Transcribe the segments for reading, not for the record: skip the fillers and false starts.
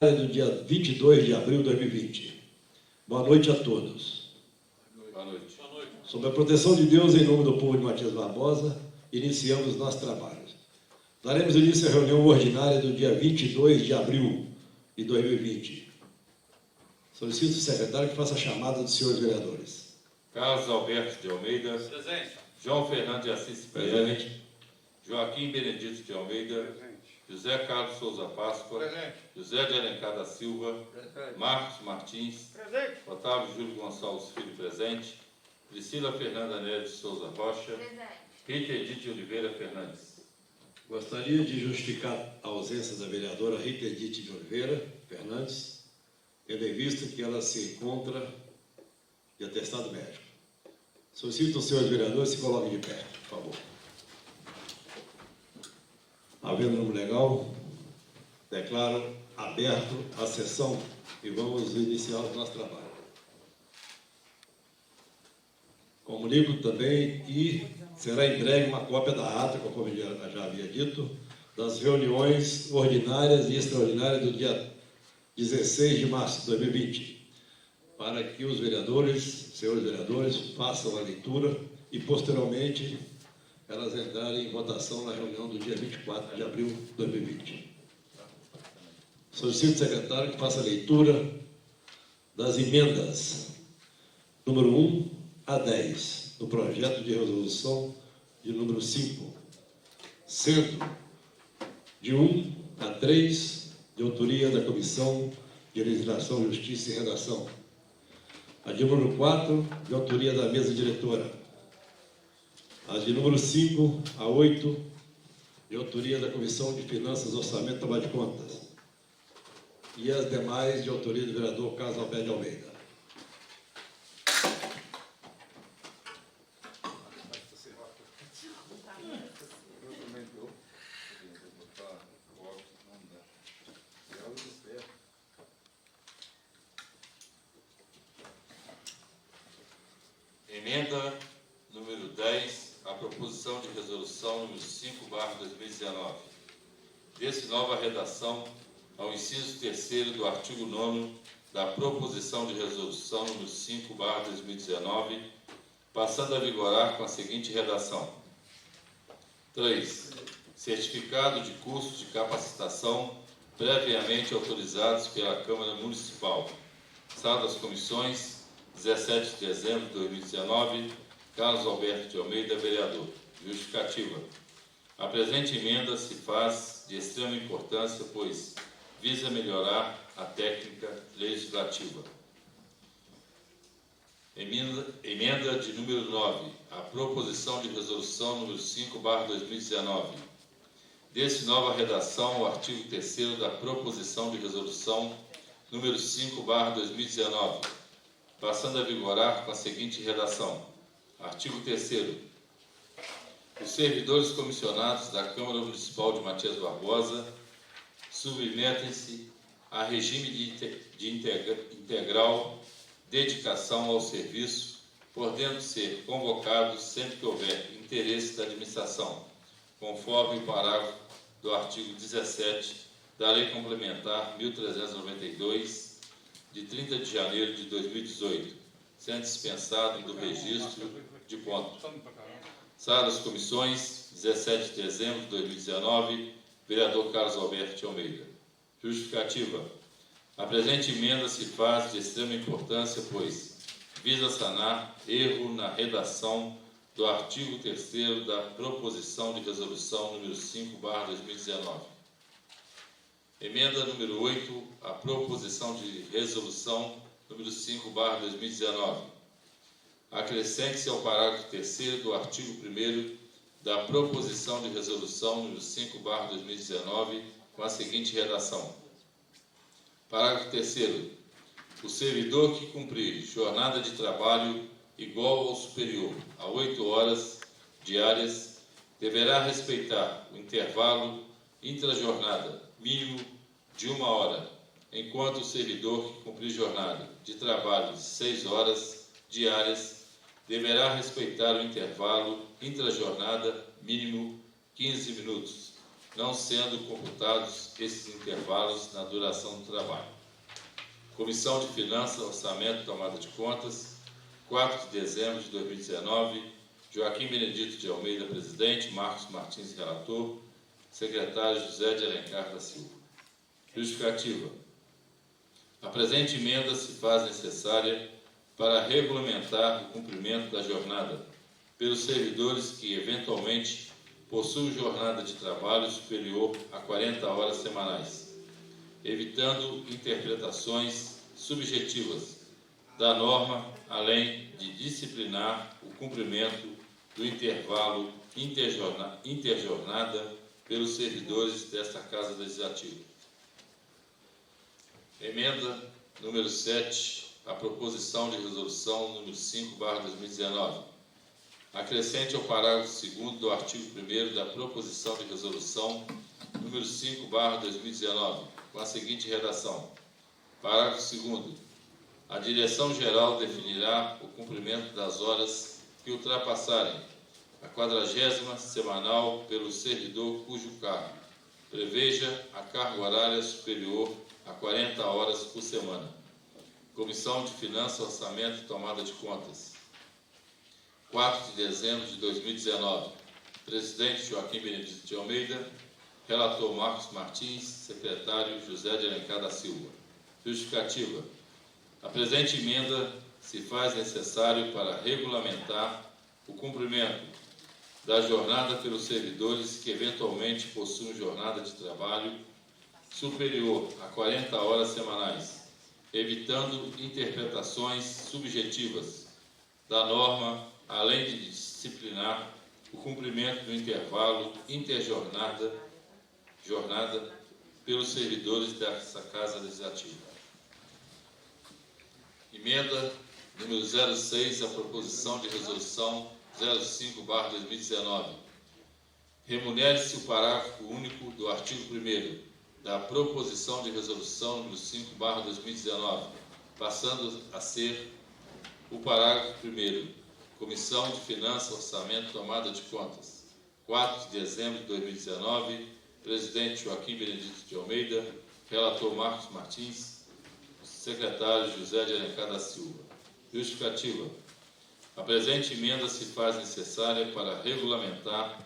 do dia 22 de abril de 2020. Boa noite a todos. Boa noite. Sob a proteção de Deus, em nome do povo de Matias Barbosa, iniciamos nossos trabalhos. Daremos início à reunião ordinária do dia 22 de abril de 2020. Solicito o secretário que faça a chamada dos senhores vereadores. Carlos Alberto de Almeida. Presente. João Fernando de Assis Presente. Joaquim Benedito de Almeida. Presente. José Carlos Souza Páscoa. Presente. José de Alencar da Silva. Presente. Marcos Martins. Presente. Otávio Júlio Gonçalves Filho presente. Priscila Fernanda Neves Souza Rocha. Presente. Rita Edith de Oliveira Fernandes. Gostaria de justificar a ausência da vereadora Rita Edith de Oliveira Fernandes, tendo em vista que ela se encontra de atestado médico. Solicito os senhores vereadores se coloquem de pé, por favor. Havendo número legal, declaro aberto a sessão e vamos iniciar o nosso trabalho. Comunico também que será entregue uma cópia da ata, conforme já havia dito, das reuniões ordinárias e extraordinárias do dia 16 de março de 2020, para que os vereadores, senhores vereadores, façam a leitura e, posteriormente, elas entrarem em votação na reunião do dia 24 de abril de 2020. Solicito ao secretário que faça a leitura das emendas número 1 a 10 do projeto de resolução de número 5, sendo de 1 a 3 de autoria da Comissão de Legislação, Justiça e Redação. A de número 4, de autoria da mesa diretora. A de número 5 a 8, de autoria da Comissão de Finanças, Orçamento e Trabalho de Contas. E as demais de autoria do vereador Carlos Alberto de Almeida. Emenda número 10, a proposição de resolução número 5/2019. Desse nova redação ao inciso 3º do artigo 9º da proposição de resolução número 5/2019, passando a vigorar com a seguinte redação. 3. Certificado de cursos de capacitação previamente autorizados pela Câmara Municipal. Sala das Comissões, 17 de dezembro de 2019, Carlos Alberto de Almeida, vereador. Justificativa. A presente emenda se faz de extrema importância, pois visa melhorar a técnica legislativa. Emenda de número 9, a proposição de resolução número 5/2019. Desse nova redação, o artigo 3º da proposição de resolução número 5/2019, passando a vigorar com a seguinte redação. Artigo 3º. Os servidores comissionados da Câmara Municipal de Matias Barbosa submetem-se a regime de integral dedicação ao serviço, podendo ser convocados sempre que houver interesse da administração, conforme o parágrafo do artigo 17 da Lei Complementar 1392, de 30 de janeiro de 2018, sendo dispensado do registro de ponto. Sala das Comissões, 17 de dezembro de 2019, vereador Carlos Alberto de Almeida. Justificativa. A presente emenda se faz de extrema importância, pois visa sanar erro na redação do artigo 3º da proposição de resolução número 5/2019. Emenda número 8, a proposição de resolução número 5/2019. Acrescente-se ao parágrafo 3º do artigo 1º da proposição de resolução número 5/2019 com a seguinte redação. Parágrafo 3º. O servidor que cumprir jornada de trabalho igual ou superior a 8 horas diárias deverá respeitar o intervalo intrajornada mínimo de 1 hora, enquanto o servidor que cumprir jornada de trabalho de 6 horas diárias deverá respeitar o intervalo intrajornada mínimo 15 minutos, não sendo computados esses intervalos na duração do trabalho. Comissão de Finanças, Orçamento e Tomada de Contas, 4 de dezembro de 2019, Joaquim Benedito de Almeida, presidente, Marcos Martins, relator, secretário José de Alencar da Silva. Justificativa. A presente emenda se faz necessária para regulamentar o cumprimento da jornada pelos servidores que, eventualmente, possuem jornada de trabalho superior a 40 horas semanais, evitando interpretações subjetivas da norma, além de disciplinar o cumprimento do intervalo interjornada pelos servidores desta Casa Legislativa. Emenda número 7, a proposição de resolução número 5/2019. Acrescente ao parágrafo 2º do artigo 1º da proposição de resolução número 5/2019, com a seguinte redação. Parágrafo 2º. A Direção-Geral definirá o cumprimento das horas que ultrapassarem a 40ª semanal pelo servidor cujo cargo preveja a carga horária superior a 40 horas por semana. Comissão de Finanças, Orçamento e Tomada de Contas. 4 de dezembro de 2019. Presidente Joaquim Benedito de Almeida. Relator Marcos Martins. Secretário José de Alencar da Silva. Justificativa. A presente emenda se faz necessário para regulamentar o cumprimento da jornada pelos servidores que eventualmente possuem jornada de trabalho superior a 40 horas semanais, evitando interpretações subjetivas da norma, além de disciplinar o cumprimento do intervalo interjornada pelos servidores dessa Casa Legislativa. Emenda número 06, a proposição de resolução 05/2019. Remunere-se o parágrafo único do artigo 1º da proposição de resolução número 5/2019, passando a ser o parágrafo 1º. Comissão de Finanças, Orçamento e Tomada de Contas. 4 de dezembro de 2019, presidente Joaquim Benedito de Almeida, relator Marcos Martins, secretário José de Alencar da Silva. Justificativa. A presente emenda se faz necessária para regulamentar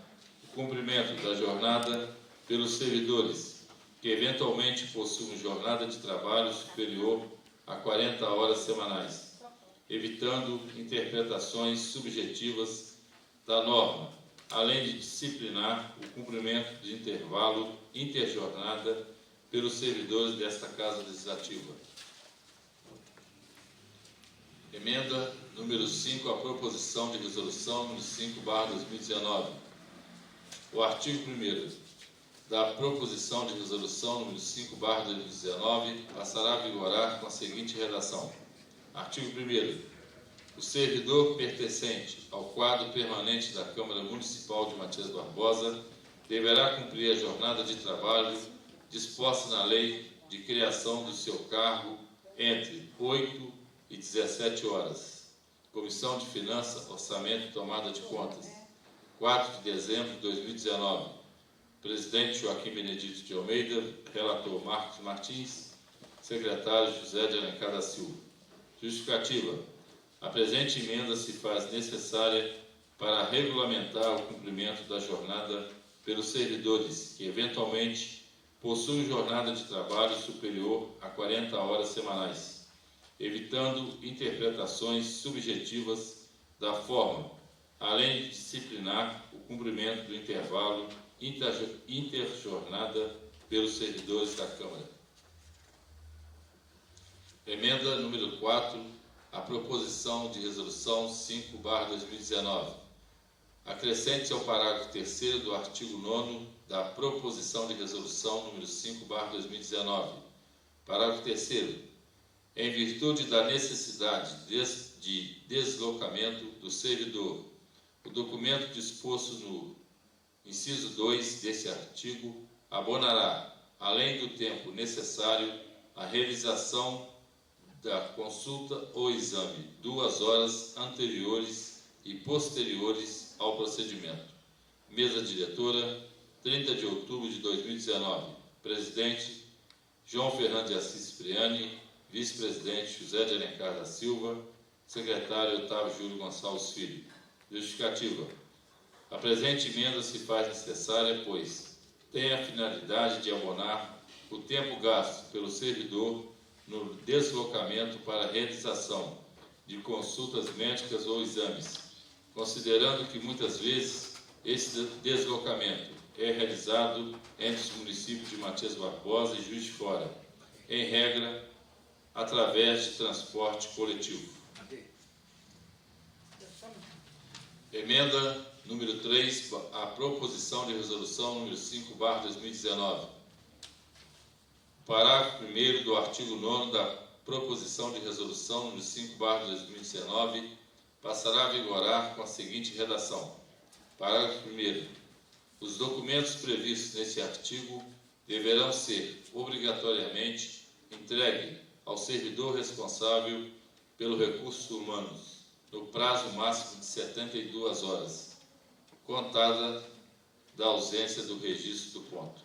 o cumprimento da jornada pelos servidores que eventualmente possuem jornada de trabalho superior a 40 horas semanais, evitando interpretações subjetivas da norma, além de disciplinar o cumprimento de intervalo interjornada pelos servidores desta Casa Legislativa. Emenda número 5, a proposição de resolução número 5/2019. O artigo 1º da proposição de resolução número 5/2019 passará a vigorar com a seguinte redação. Artigo 1º. O servidor pertencente ao quadro permanente da Câmara Municipal de Matias Barbosa deverá cumprir a jornada de trabalho disposta na lei de criação do seu cargo entre 8 e 17 horas. Comissão de Finanças, Orçamento e Tomada de Contas. 4 de dezembro de 2019. Presidente Joaquim Benedito de Almeida, relator Marcos Martins, secretário José de Alencar da Silva. Justificativa. A presente emenda se faz necessária para regulamentar o cumprimento da jornada pelos servidores que, eventualmente, possuem jornada de trabalho superior a 40 horas semanais, evitando interpretações subjetivas da forma, além de disciplinar o cumprimento do intervalo interjornada pelos servidores da Câmara. Emenda número 4, a proposição de resolução 5/2019. Acrescente ao parágrafo 3º do artigo 9º da proposição de resolução número 5/2019. Parágrafo 3º. Em virtude da necessidade de deslocamento do servidor, o documento disposto no inciso 2 desse artigo abonará, além do tempo necessário, a realização da consulta ou exame 2 horas anteriores e posteriores ao procedimento. Mesa diretora, 30 de outubro de 2019. Presidente, João Fernando de Assis Cipriani. Vice-presidente, José de Alencar da Silva. Secretário, Otávio Júlio Gonçalves Filho. Justificativa. A presente emenda se faz necessária, pois tem a finalidade de abonar o tempo gasto pelo servidor no deslocamento para a realização de consultas médicas ou exames, considerando que muitas vezes esse deslocamento é realizado entre os municípios de Matias Barbosa e Juiz de Fora, em regra, através de transporte coletivo. Emenda número 3, a proposição de resolução número 5/2019. Parágrafo 1º do artigo 9º da proposição de resolução número 5/2019 passará a vigorar com a seguinte redação. Parágrafo 1º. Os documentos previstos nesse artigo deverão ser obrigatoriamente entregues ao servidor responsável pelos recursos humanos no prazo máximo de 72 horas, contada da ausência do registro do ponto.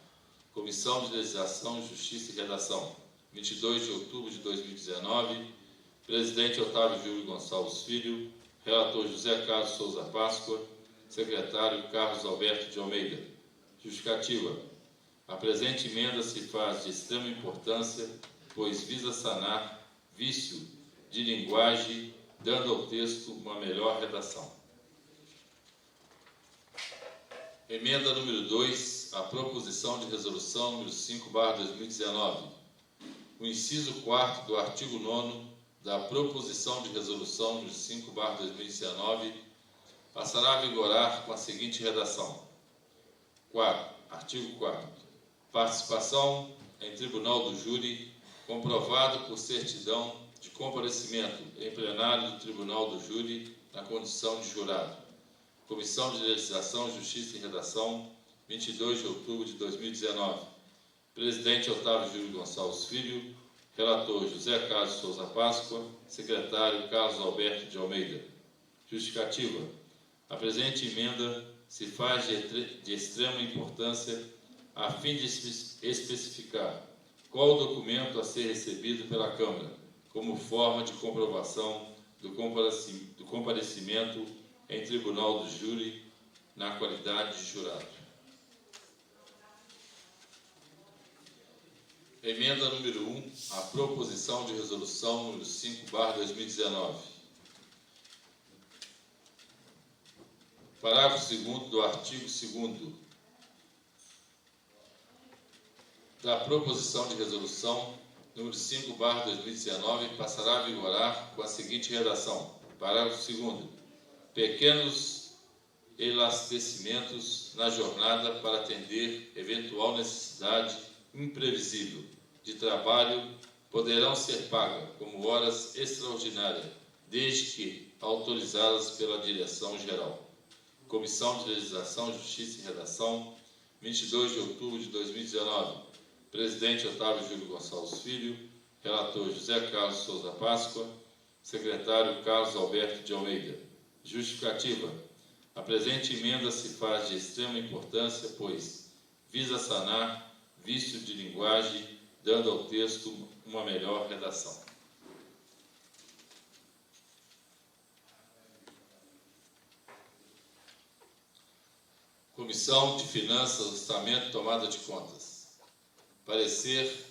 Comissão de Legislação, Justiça e Redação, 22 de outubro de 2019. Presidente Otávio Júlio Gonçalves Filho. Relator José Carlos Souza Páscoa. Secretário Carlos Alberto de Almeida. Justificativa. A presente emenda se faz de extrema importância, pois visa sanar vício de linguagem, dando ao texto uma melhor redação. Emenda número 2, a proposição de resolução número 5/2019. O inciso 4º do artigo 9º da proposição de resolução número 5/2019 passará a vigorar com a seguinte redação. Artigo 4º. Participação em tribunal do júri comprovado por certidão de comparecimento em plenário do tribunal do júri na condição de jurado. Comissão de Legislação, Justiça e Redação, 22 de outubro de 2019. Presidente Otávio Júlio Gonçalves Filho. Relator José Carlos Souza Páscoa. Secretário Carlos Alberto de Almeida. Justificativa. A presente emenda se faz de extrema importância a fim de especificar qual o documento a ser recebido pela Câmara, como forma de comprovação do comparecimento em tribunal do júri na qualidade de jurado. Emenda número 1, a proposição de resolução número 5/2019. Parágrafo 2º do artigo 2º da proposição de resolução número 5/2019 passará a vigorar com a seguinte redação. Parágrafo 2º. Pequenos elastecimentos na jornada para atender eventual necessidade imprevisível de trabalho poderão ser pagas como horas extraordinárias, desde que autorizadas pela Direção-Geral. Comissão de Legislação, Justiça e Redação, 22 de outubro de 2019. Presidente Otávio Júlio Gonçalves Filho. Relator José Carlos Souza Páscoa. Secretário Carlos Alberto de Almeida. Justificativa. A presente emenda se faz de extrema importância, pois visa sanar vício de linguagem, dando ao texto uma melhor redação. Comissão de Finanças, Orçamento e Tomada de Contas. Parecer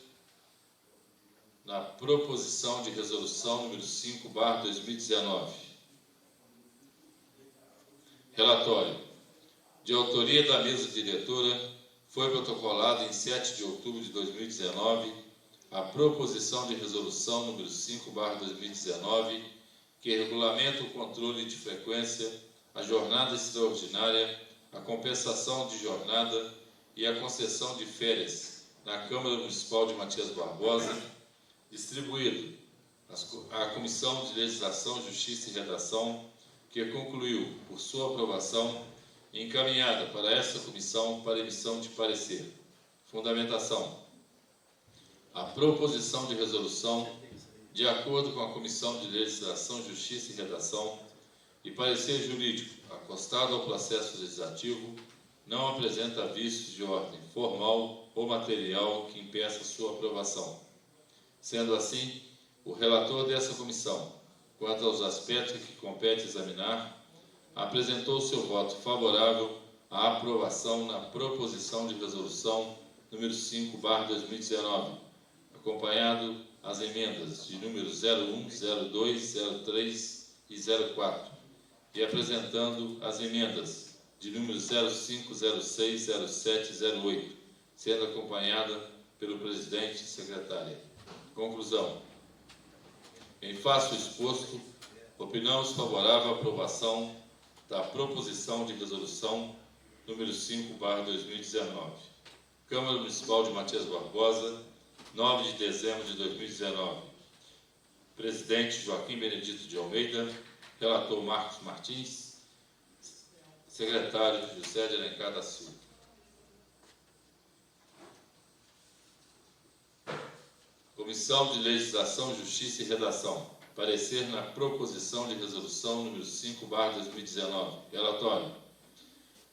na proposição de resolução número 5/2019. Relatório. De autoria da mesa diretora, foi protocolado em 7 de outubro de 2019 a proposição de resolução número 5/2019, que regulamenta o controle de frequência, a jornada extraordinária, a compensação de jornada e a concessão de férias na Câmara Municipal de Matias Barbosa, distribuído à Comissão de Legislação, Justiça e Redação, que concluiu por sua aprovação e encaminhada para esta comissão para emissão de parecer. Fundamentação. A proposição de resolução, de acordo com a Comissão de Legislação, Justiça e Redação, e parecer jurídico acostado ao processo legislativo, não apresenta vícios de ordem formal ou material que impeça sua aprovação. Sendo assim, o relator dessa comissão, quanto aos aspectos que compete examinar, apresentou seu voto favorável à aprovação na proposição de resolução número 5/2019, acompanhado as emendas de números 01, 02, 03 e 04, e apresentando as emendas de números 05, 06, 07 e 08, sendo acompanhada pelo presidente e secretária. Conclusão. Em face do exposto, opinamos favorável à aprovação da proposição de resolução número 5/2019. Câmara Municipal de Matias Barbosa, 9 de dezembro de 2019. Presidente Joaquim Benedito de Almeida, relator Marcos Martins, secretário José de Alencar da Silva. Comissão de Legislação, Justiça e Redação. Parecer na proposição de resolução número 5/2019. Relatório.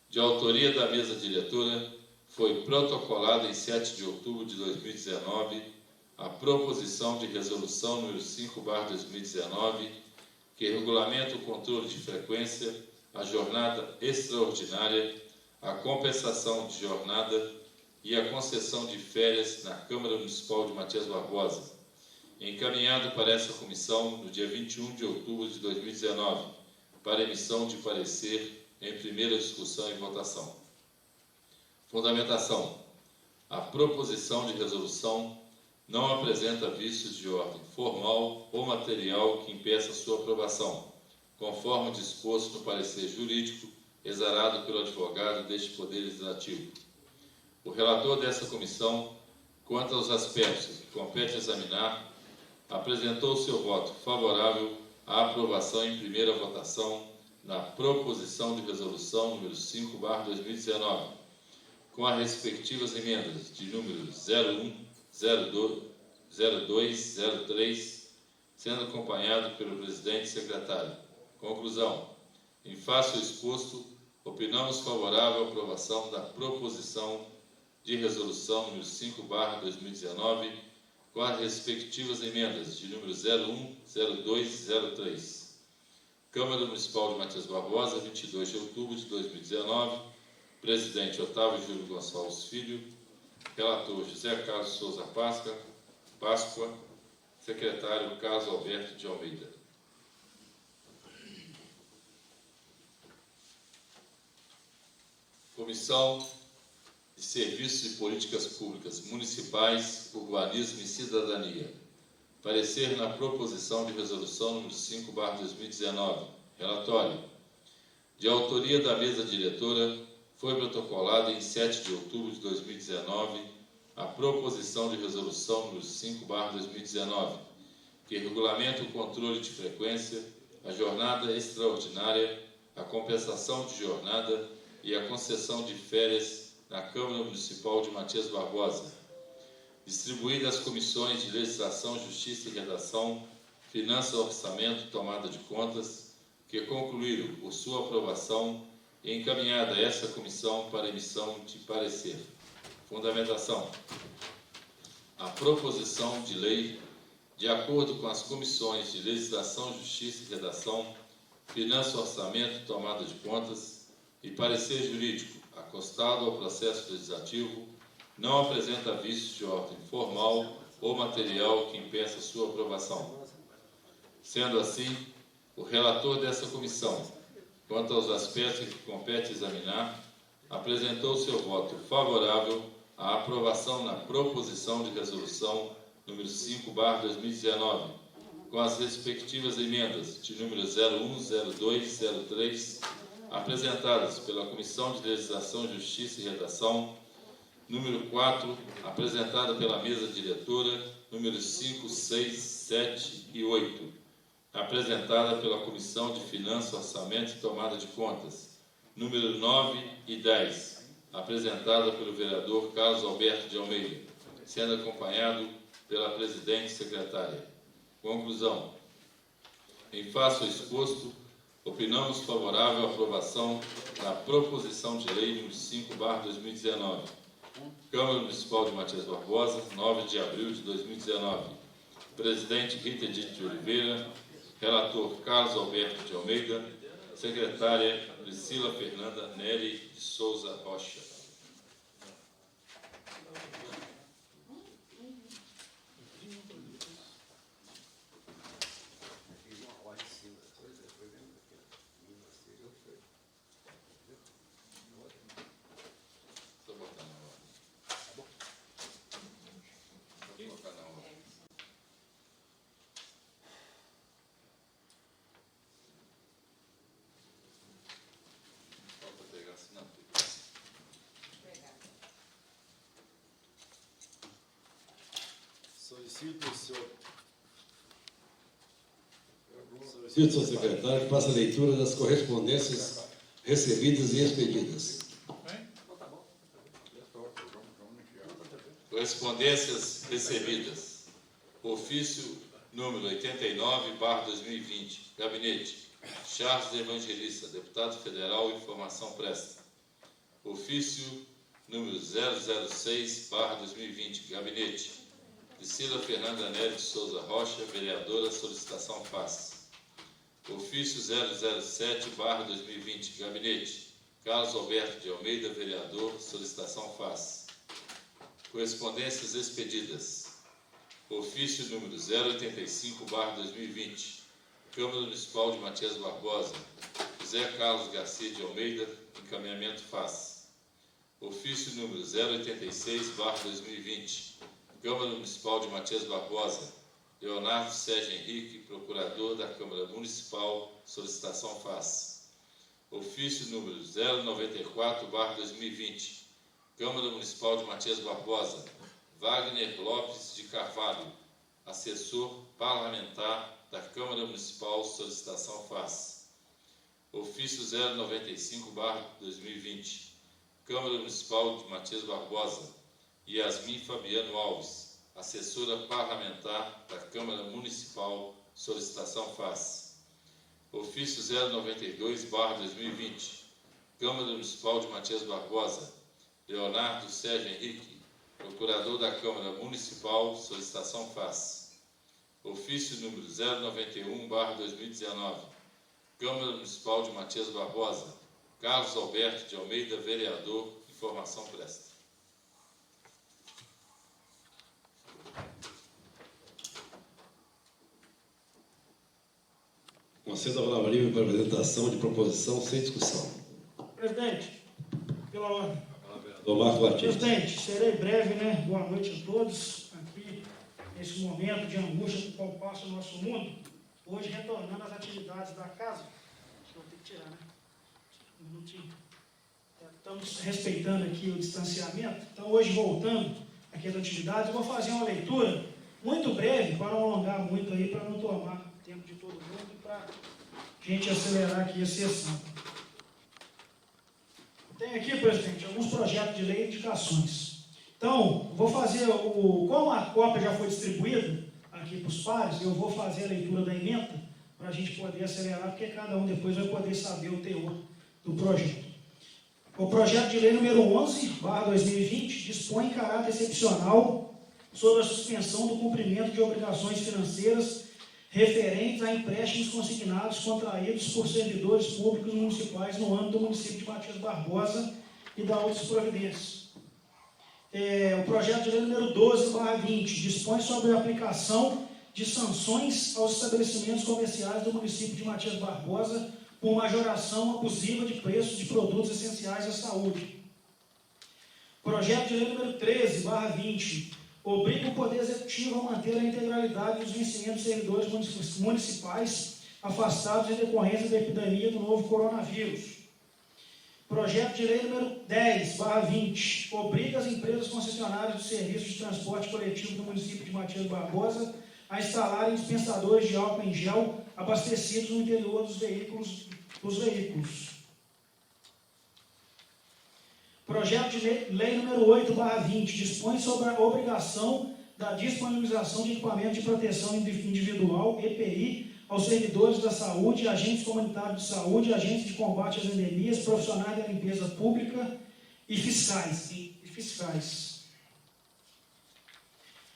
De autoria da mesa diretora, foi protocolada em 7 de outubro de 2019 a proposição de resolução número 5/2019, que regulamenta o controle de frequência, a jornada extraordinária, a compensação de jornada e a concessão de férias na Câmara Municipal de Matias Barbosa, encaminhado para essa comissão no dia 21 de outubro de 2019, para emissão de parecer em primeira discussão e votação. Fundamentação. A proposição de resolução não apresenta vícios de ordem formal ou material que impeça sua aprovação, conforme disposto no parecer jurídico exarado pelo advogado deste Poder Legislativo. O relator dessa comissão, quanto aos aspectos que compete examinar, apresentou seu voto favorável à aprovação em primeira votação na proposição de resolução número 5/2019, com as respectivas emendas de número 01, 02, 03, sendo acompanhado pelo presidente e secretário. Conclusão. Em face ao exposto, opinamos favorável à aprovação da proposição de resolução número 5/2019, com as respectivas emendas de número 01, 02 e 03. Câmara Municipal de Matias Barbosa, 22 de outubro de 2019. Presidente Otávio Júlio Gonçalves Filho. Relator José Carlos Souza Páscoa. Secretário Carlos Alberto de Almeida. Comissão de Serviços e Políticas Públicas Municipais, Urbanismo e Cidadania. Parecer na proposição de resolução número 5/2019. Relatório. De autoria da mesa diretora, foi protocolada em 7 de outubro de 2019 a proposição de resolução número 5/2019, que regulamenta o controle de frequência, a jornada extraordinária, a compensação de jornada e a concessão de férias na Câmara Municipal de Matias Barbosa, distribuída às comissões de Legislação, Justiça e Redação, Finanças, Orçamento e Tomada de Contas, que concluíram por sua aprovação e encaminhada a essa comissão para emissão de parecer. Fundamentação. A proposição de lei, de acordo com as comissões de Legislação, Justiça e Redação, Finanças, Orçamento, Tomada de Contas e parecer jurídico, acostado ao processo legislativo, não apresenta vícios de ordem formal ou material que impeça sua aprovação. Sendo assim, o relator dessa comissão, quanto aos aspectos que compete examinar, apresentou seu voto favorável à aprovação na proposição de resolução número 5/2019, com as respectivas emendas de número 01, 02 e 03, apresentadas pela Comissão de Legislação, Justiça e Redação, número 4, apresentada pela mesa diretora, números 5, 6, 7 e 8, apresentada pela Comissão de Finanças, Orçamento e Tomada de Contas, número 9 e 10, apresentada pelo vereador Carlos Alberto de Almeida, sendo acompanhado pela presidente e secretária. Conclusão. Em face ao exposto, Opinamos favorável à aprovação da proposição de lei número 5/2019. Câmara Municipal de Matias Barbosa, 9 de abril de 2019. Presidente Rita Edith de Oliveira. Relator Carlos Alberto de Almeida. Secretária Priscila Fernanda Nery de Souza Rocha. Solicito ao secretário que faça a leitura das correspondências recebidas e expedidas. Correspondências recebidas. Ofício número 89/2020. Gabinete Charles Evangelista, deputado federal, informação presta. Ofício número 006/2020. Gabinete Priscila Fernanda Nery de Souza Rocha, vereadora, solicitação faz. Ofício 007/2020. Gabinete Carlos Alberto de Almeida, vereador, solicitação faz. Correspondências expedidas. Ofício número 085/2020. Câmara Municipal de Matias Barbosa. José Carlos Garcia de Almeida, encaminhamento faz. Ofício número 086/2020. Câmara Municipal de Matias Barbosa. Leonardo Sérgio Henrique, procurador da Câmara Municipal, solicitação faz. Ofício número 094/2020. Câmara Municipal de Matias Barbosa. Wagner Lopes de Carvalho, assessor parlamentar da Câmara Municipal, solicitação faz. Ofício 095/2020. Câmara Municipal de Matias Barbosa. Yasmin Fabiano Alves, assessora parlamentar da Câmara Municipal, solicitação faz. Ofício 092/2020. Câmara Municipal de Matias Barbosa. Leonardo Sérgio Henrique, procurador da Câmara Municipal, solicitação faz. Ofício número 091/2019. Câmara Municipal de Matias Barbosa. Carlos Alberto de Almeida, vereador, informação presta. Concedo a palavra livre para a apresentação de proposição sem discussão. Presidente, pela ordem. Do Marco Batista. Presidente, serei breve, né? Boa noite a todos. Aqui, nesse momento de angústia por qual passa o nosso mundo, hoje retornando às atividades da casa. Acho que vou ter que tirar, né? Um minutinho. Estamos respeitando aqui o distanciamento. Então, hoje, voltando aqui às atividades, eu vou fazer uma leitura muito breve, para não alongar muito aí, para não tomar tempo de todo mundo e para a gente acelerar aqui a sessão. Tem aqui, presidente, alguns projetos de lei e indicações. Então, vou fazer como a cópia já foi distribuída aqui para os pares, eu vou fazer a leitura da emenda para a gente poder acelerar, porque cada um depois vai poder saber o teor do projeto. O projeto de lei número 11/2020 dispõe em caráter excepcional sobre a suspensão do cumprimento de obrigações financeiras referentes a empréstimos consignados contraídos por servidores públicos municipais no âmbito do município de Matias Barbosa e da outras providências. O projeto de lei número 12/20 dispõe sobre a aplicação de sanções aos estabelecimentos comerciais do município de Matias Barbosa por majoração abusiva de preços de produtos essenciais à saúde. Projeto de lei número 13/20 obriga o Poder Executivo a manter a integralidade dos vencimentos de servidores municipais afastados em decorrência da epidemia do novo coronavírus. Projeto de lei número 10/20 obriga as empresas concessionárias de serviços de transporte coletivo do município de Matias Barbosa a instalarem dispensadores de álcool em gel abastecidos no interior dos veículos. Projeto de lei número 8/20 dispõe sobre a obrigação da disponibilização de equipamento de proteção individual, EPI, aos servidores da saúde, agentes comunitários de saúde, agentes de combate às endemias, profissionais da limpeza pública e fiscais.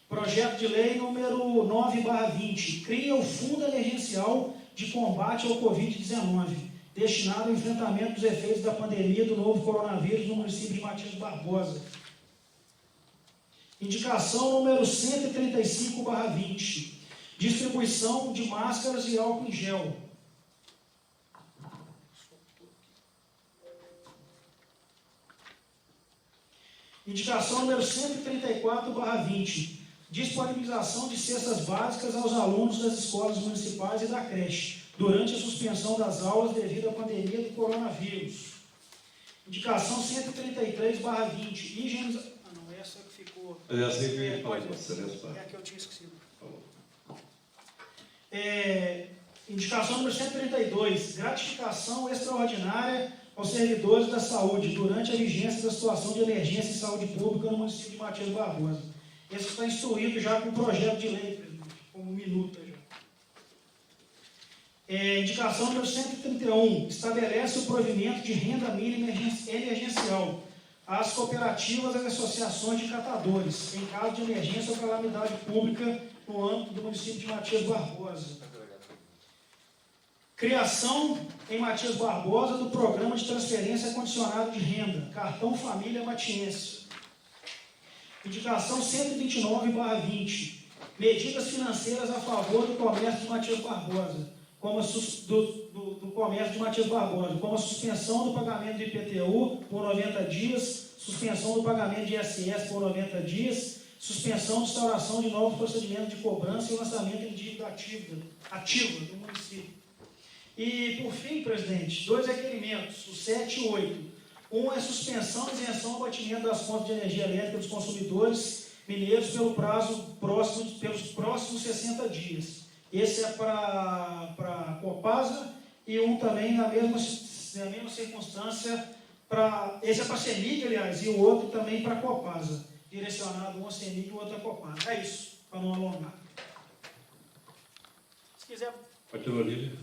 Projeto de lei número 9/20, cria o Fundo Emergencial de Combate ao Covid-19, destinado ao enfrentamento dos efeitos da pandemia do novo coronavírus no município de Matias Barbosa. Indicação número 135/20, distribuição de máscaras e álcool em gel. Indicação número 134/20, disponibilização de cestas básicas aos alunos das escolas municipais e da creche, durante a suspensão das aulas devido à pandemia do coronavírus. Indicação 133/20, higienização... Ah, não, essa que ficou... É essa aí que eu ia falar, É a que eu tinha esquecido. Indicação número 132, gratificação extraordinária aos servidores da saúde durante a vigência da situação de emergência em saúde pública no município de Matias Barbosa. Esse está instruído já com o projeto de lei, presidente, como minuta já. Indicação número 131, estabelece o provimento de renda mínima emergencial às cooperativas e associações de catadores, em caso de emergência ou calamidade pública no âmbito do município de Matias Barbosa. Criação em Matias Barbosa do Programa de Transferência Condicionada de Renda, Cartão Família Matiense. Indicação 129/20, medidas financeiras a favor do comércio de Matias Barbosa, como a do comércio de Matias Barbosa, como a suspensão do pagamento do IPTU por 90 dias, suspensão do pagamento de ISS por 90 dias, suspensão de instauração de novos procedimentos de cobrança e lançamento de dívida ativa do município. E, por fim, presidente, 2 requerimentos, o 7 e o 8. Um é suspensão e isenção ao abatimento das contas de energia elétrica dos consumidores mineiros pelos próximos 60 dias. Esse é para a Copasa e um também na mesma circunstância, esse é para a CEMIG, aliás, e o outro também para a Copasa, direcionado um a CEMIG e o outro a Copasa. É isso, para não alongar. Se quiser... Continua, Lília.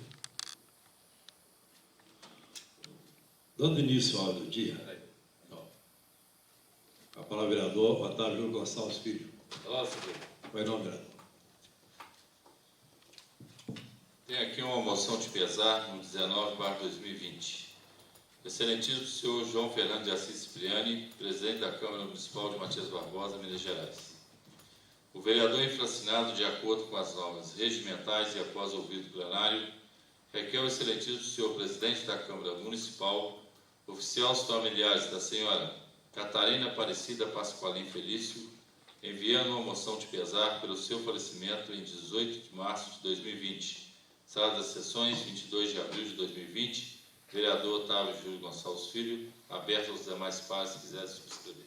Dando início ao do dia, a palavra vereador Otávio Júlio Gonçalves Filho. Nossa, Vai não, vereador. tem aqui uma moção de pesar, no 19/2020. Excelentíssimo senhor João Fernando de Assis Cipriani, presidente da Câmara Municipal de Matias Barbosa, Minas Gerais. O vereador infracinado, de acordo com as normas regimentais e após ouvido plenário, requer ao excelentíssimo senhor presidente da Câmara Municipal, oficiar aos familiares da senhora Catarina Aparecida Pasqualim Felício, enviando uma moção de pesar pelo seu falecimento em 18 de março de 2020, sala das sessões, 22 de abril de 2020, vereador Otávio Júlio Gonçalves Filho, aberto aos demais pares se quiserem subscrever.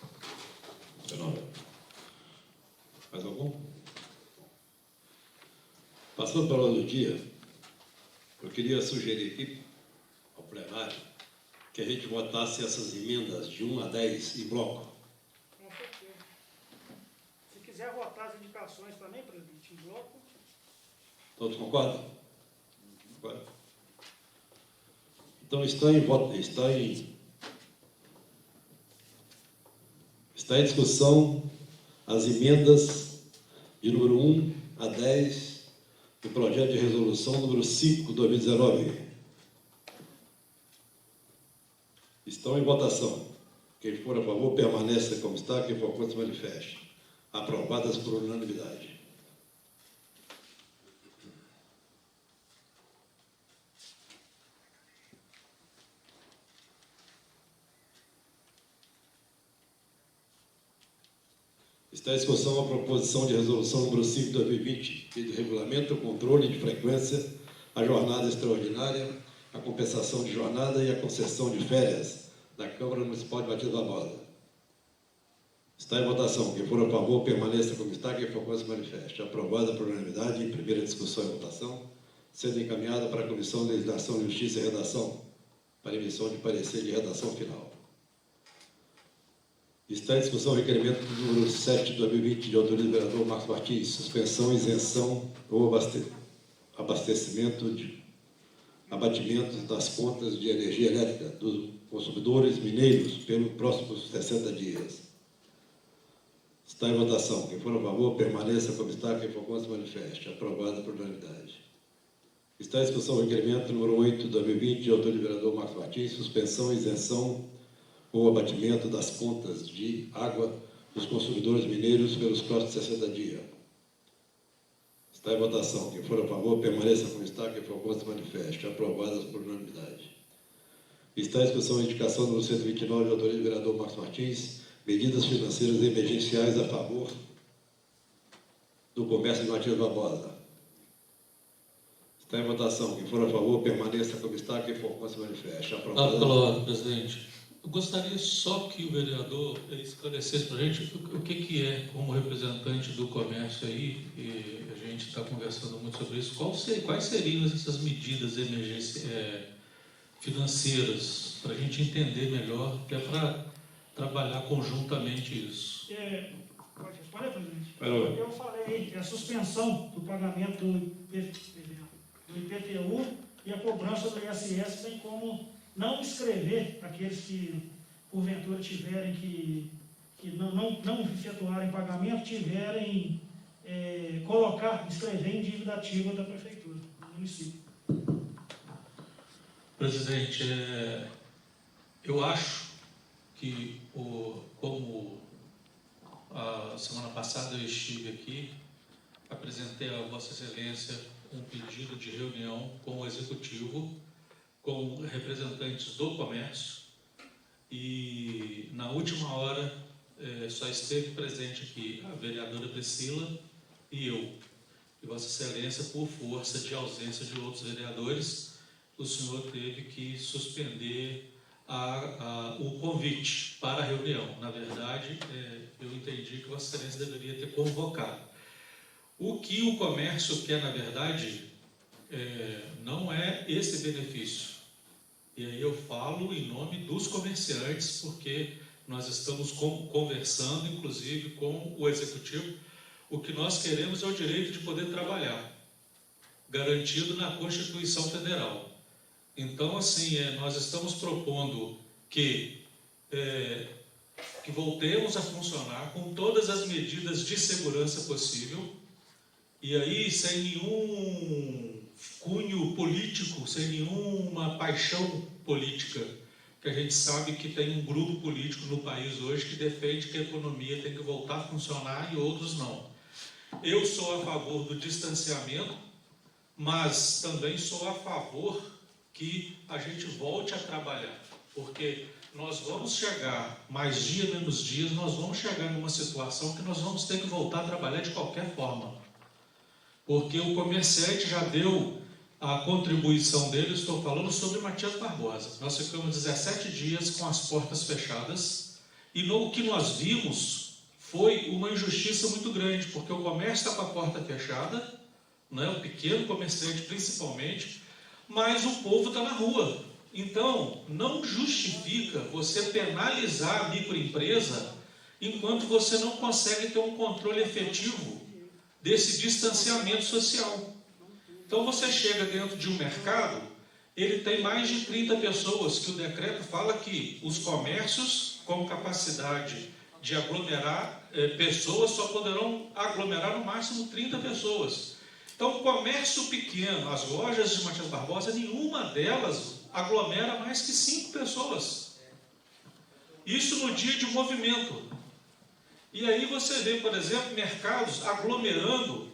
Mais algum? Passando para o do dia, eu queria sugerir aqui ao plenário que a gente votasse essas emendas de 1 a 10 em bloco. Com certeza. Se quiser votar as indicações também, presidente, em bloco. Todos concordam? Concordam? Então está em discussão as emendas de número 1 a 10 do projeto de resolução número 5, 2019. Estão em votação. Quem for a favor, permaneça como está. Quem for contra, se manifeste. Aprovadas por unanimidade. Está em discussão a proposição de resolução número 5 de 2020, que regulamenta o controle de frequência, a jornada extraordinária, a compensação de jornada e a concessão de férias da Câmara Municipal de Matias Barbosa. Está em votação. Quem for a favor, permaneça como está. Quem for contra, se manifeste. Aprovada por unanimidade em primeira discussão e votação, sendo encaminhada para a Comissão de Legislação, Justiça e Redação, para emissão de parecer de redação final. Está em discussão o requerimento número 7 de 2020 de autoria do vereador Marcos Martins, suspensão, isenção ou abatimento das contas de energia elétrica dos consumidores mineiros pelos próximos 60 dias. Está em votação. Quem for a favor, permaneça como está. Quem for contra, se manifeste. Aprovada por unanimidade. Está em discussão o requerimento número 8 de 2020 de autoria do vereador Marcos Martins, suspensão, isenção ou abatimento das contas de água dos consumidores mineiros pelos próximos 60 dias. Está em votação. Quem for a favor, permaneça como está. Quem for contra, se manifeste. Aprovadas por unanimidade. Está em discussão a indicação número 129 de autoria do vereador Marcos Martins, medidas financeiras emergenciais a favor do comércio de Matias Barbosa. Está em votação. Quem for a favor, permaneça como está. Quem for contra, se manifeste. Aprovado, presidente. Eu gostaria só que o vereador esclarecesse para a gente o que é, como representante do comércio aí, e a gente está conversando muito sobre isso, quais seriam essas medidas financeiras, para a gente entender melhor, que é para trabalhar conjuntamente isso. Pode, presidente? Parou. Eu falei que a suspensão do pagamento do IPTU e a cobrança do ISS, bem como não inscrever aqueles que, porventura, tiverem que não efetuarem pagamento, tiverem inscrever em dívida ativa da prefeitura, do município. Presidente, eu acho que, como a semana passada eu estive aqui, apresentei a Vossa Excelência um pedido de reunião com o Executivo, com representantes do comércio, e na última hora só esteve presente aqui a vereadora Priscila e eu. E Vossa Excelência, por força de ausência de outros vereadores, o senhor teve que suspender o convite para a reunião. Na verdade, eu entendi que Vossa Excelência deveria ter convocado. O que o comércio quer, na verdade, não é esse benefício. E aí eu falo em nome dos comerciantes, porque nós estamos conversando, inclusive, com o Executivo. O que nós queremos é o direito de poder trabalhar, garantido na Constituição Federal. Então, assim, nós estamos propondo que voltemos a funcionar com todas as medidas de segurança possível, e aí sem nenhum cunho político, sem nenhuma paixão política, que a gente sabe que tem um grupo político no país hoje que defende que a economia tem que voltar a funcionar e outros não. Eu sou a favor do distanciamento, mas também sou a favor que a gente volte a trabalhar, porque nós vamos chegar, mais dia, menos dias, nós vamos chegar numa situação que nós vamos ter que voltar a trabalhar de qualquer forma, porque o comerciante já deu a contribuição dele. Estou falando sobre Matias Barbosa. Nós ficamos 17 dias com as portas fechadas, e o que nós vimos foi uma injustiça muito grande, porque o comércio está com a porta fechada, né, o pequeno comerciante principalmente, mas o povo está na rua. Então, não justifica você penalizar a microempresa enquanto você não consegue ter um controle efetivo desse distanciamento social. Então, você chega dentro de um mercado, ele tem mais de 30 pessoas, que o decreto fala que os comércios com capacidade de aglomerar pessoas só poderão aglomerar no máximo 30 pessoas. Então, o comércio pequeno, as lojas de Matias Barbosa, nenhuma delas aglomera mais que 5 pessoas. Isso no dia de movimento. E aí você vê, por exemplo, mercados aglomerando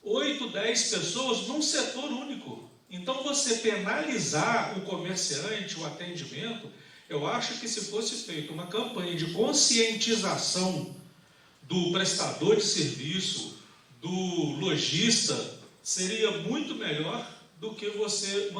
8, 10 pessoas num setor único. Então, você penalizar o comerciante, o atendimento, eu acho que se fosse feita uma campanha de conscientização do prestador de serviço, do lojista, seria muito melhor do que você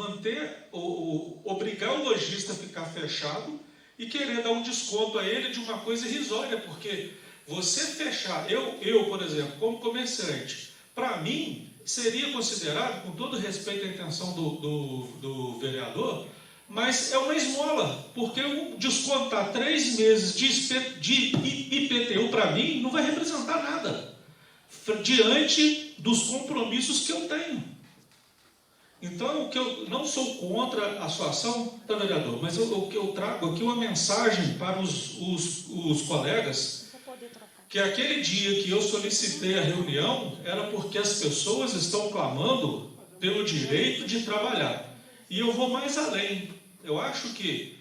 obrigar o lojista a ficar fechado e querer dar um desconto a ele de uma coisa irrisória, porque você fechar, eu, por exemplo, como comerciante, para mim, seria considerado, com todo respeito à intenção do vereador, mas é uma esmola, porque eu descontar 3 meses de IPTU para mim não vai representar nada diante dos compromissos que eu tenho. Então, o que eu não sou contra a sua ação, tá, vereador, mas o que eu trago aqui uma mensagem para os colegas, que aquele dia que eu solicitei a reunião era porque as pessoas estão clamando pelo direito de trabalhar. E eu vou mais além. Eu acho que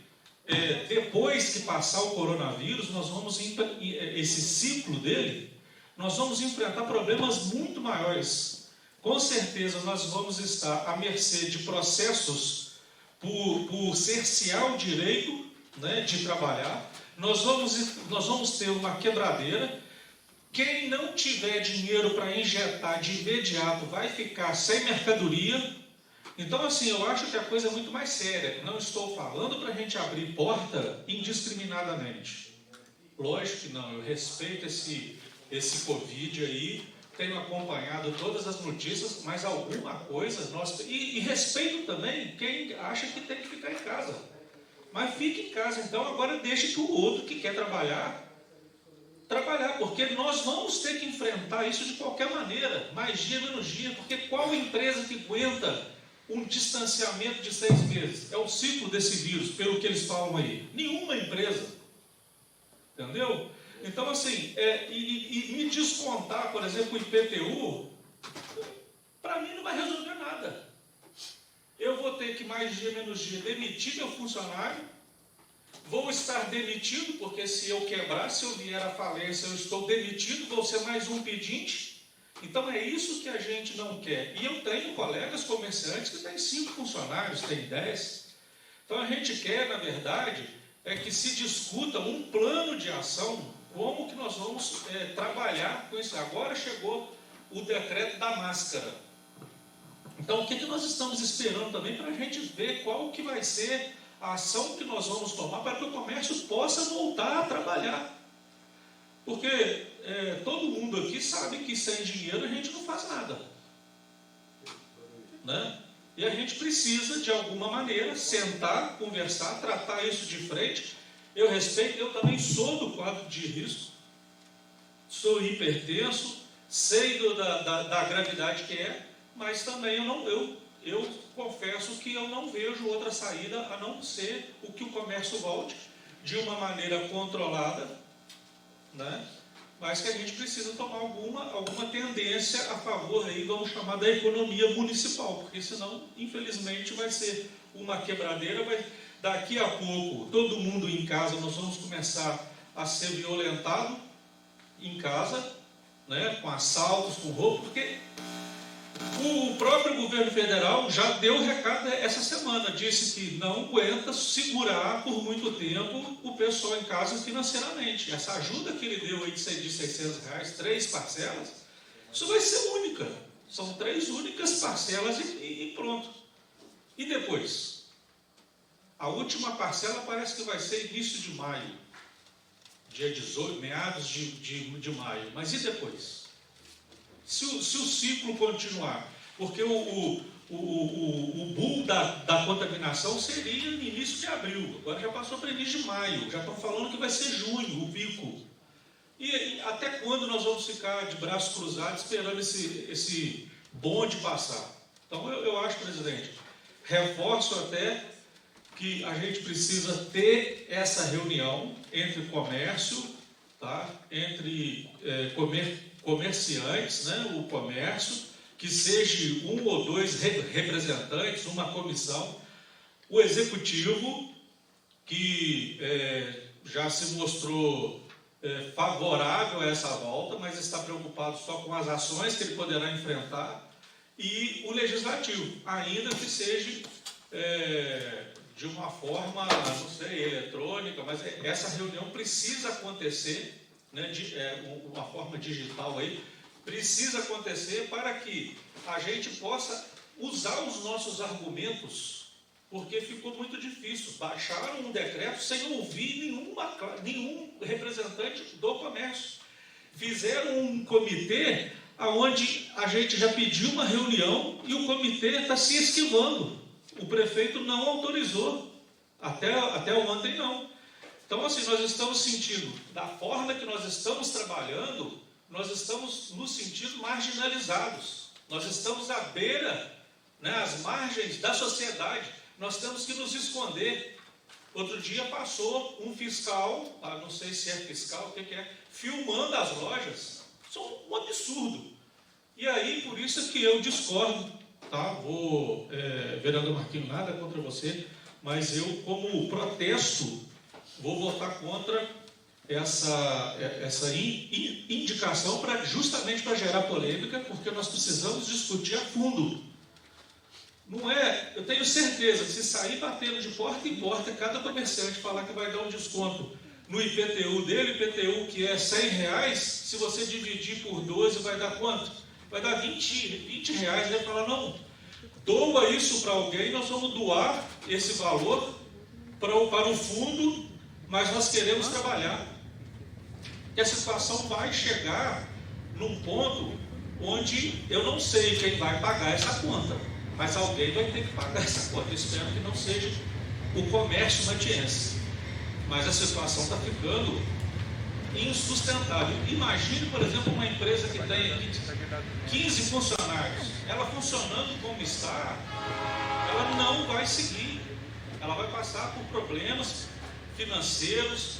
depois que passar o coronavírus, nós vamos, esse ciclo dele, nós vamos enfrentar problemas muito maiores. Com certeza nós vamos estar à mercê de processos por cercear o direito, né, de trabalhar. Nós vamos ter uma quebradeira. Quem não tiver dinheiro para injetar de imediato vai ficar sem mercadoria. Então, assim, eu acho que a coisa é muito mais séria. Não estou falando para a gente abrir porta indiscriminadamente. Lógico que não, eu respeito esse Covid aí, tenho acompanhado todas as notícias, mas alguma coisa nós... E respeito também quem acha que tem que ficar em casa. Mas fique em casa, então agora deixe que o outro que quer trabalhar, porque nós vamos ter que enfrentar isso de qualquer maneira, mais dia, menos dia, porque qual empresa que aguenta um distanciamento de 6 meses? É o ciclo desse vírus, pelo que eles falam aí. Nenhuma empresa. Entendeu? Então, assim, e me descontar, por exemplo, o IPTU, para mim não vai resolver nada. Eu vou ter que, mais dia, menos dia, demitir meu funcionário, vou estar demitido, porque se eu quebrar, se eu vier à falência, eu estou demitido, vou ser mais um pedinte. Então, é isso que a gente não quer. E eu tenho colegas comerciantes que têm 5 funcionários, têm 10. Então, a gente quer, na verdade, que se discuta um plano de ação. Como que nós vamos trabalhar com isso? Agora chegou o decreto da máscara. Então, o que nós estamos esperando também para a gente ver qual que vai ser a ação que nós vamos tomar para que o comércio possa voltar a trabalhar. Porque todo mundo aqui sabe que sem dinheiro a gente não faz nada. Né? E a gente precisa, de alguma maneira, sentar, conversar, tratar isso de frente. Eu respeito, eu também sou do quadro de risco, sou hipertenso, sei da gravidade que é, mas também eu confesso que eu não vejo outra saída a não ser o que o comércio volte de uma maneira controlada, né? Mas que a gente precisa tomar alguma tendência a favor aí, vamos chamar, da economia municipal, porque senão, infelizmente, vai ser uma quebradeira. Daqui a pouco, todo mundo em casa, nós vamos começar a ser violentado em casa, né, com assaltos, com roubo, porque o próprio governo federal já deu o recado essa semana, disse que não aguenta segurar por muito tempo o pessoal em casa financeiramente. Essa ajuda que ele deu aí de R$600, 3 parcelas, isso vai ser única. São 3 únicas parcelas e pronto. E depois? A última parcela parece que vai ser início de maio, dia 18, meados de maio. Mas e depois? Se o ciclo continuar, porque o boom da contaminação seria no início de abril, agora já passou para início de maio, já estão falando que vai ser junho, o pico. E até quando nós vamos ficar de braços cruzados esperando esse bonde passar? Então eu acho, presidente, reforço até que a gente precisa ter essa reunião entre comércio, tá? Entre comerciantes, né? O comércio, que seja 1 ou 2 representantes, uma comissão, o executivo, que já se mostrou favorável a essa volta, mas está preocupado só com as ações que ele poderá enfrentar, e o legislativo, ainda que seja de uma forma, não sei, eletrônica, mas essa reunião precisa acontecer, né, de uma forma digital aí, precisa acontecer para que a gente possa usar os nossos argumentos, porque ficou muito difícil. Baixaram um decreto sem ouvir nenhum representante do comércio. Fizeram um comitê onde a gente já pediu uma reunião e o comitê está se esquivando. O prefeito não autorizou. Até ontem não. Então, assim, nós estamos sentindo, da forma que nós estamos trabalhando, nós estamos nos sentindo marginalizados. Nós estamos à beira, né, às margens da sociedade. Nós temos que nos esconder. Outro dia passou um fiscal, não sei se é fiscal, o que é, filmando as lojas. Isso é um absurdo. E aí, por isso que eu discordo, tá? Vereador Marquinhos, nada contra você, mas eu, como protesto, vou votar contra essa indicação justamente para gerar polêmica, porque nós precisamos discutir a fundo. Não é, eu tenho certeza que se sair batendo de porta em porta, cada comerciante falar que vai dar um desconto no IPTU dele, IPTU que é R$100, se você dividir por 12 vai dar quanto? Vai dar 20 reais, ele vai falar, não, doa isso para alguém, nós vamos doar esse valor para o fundo, mas nós queremos trabalhar. E a situação vai chegar num ponto onde eu não sei quem vai pagar essa conta, mas alguém vai ter que pagar essa conta. Eu espero que não seja o comércio matiense. Mas a situação está ficando insustentável. Imagine, por exemplo, uma empresa que tem 15 funcionários. Ela funcionando como está, ela não vai seguir. Ela vai passar por problemas financeiros,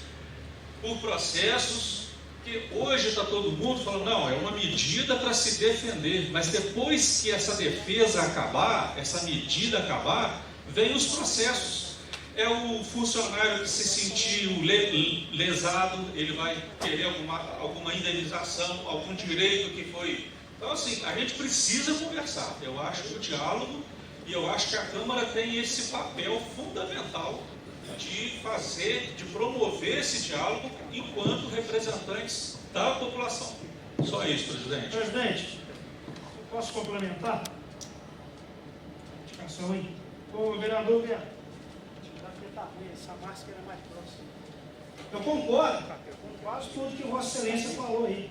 por processos, que hoje está todo mundo falando, não, é uma medida para se defender, mas depois que essa defesa acabar, essa medida acabar, vem os processos. É o funcionário que se sentiu lesado, ele vai querer alguma indenização, algum direito que foi... Então, assim, a gente precisa conversar. Eu acho que o diálogo, e eu acho que a Câmara tem esse papel fundamental de promover esse diálogo enquanto representantes da população. Só isso, presidente. Presidente, posso complementar? Indicação aí. Ô, vereador Beto, essa máscara é mais próxima. Eu concordo com quase tudo que Vossa Excelência falou aí.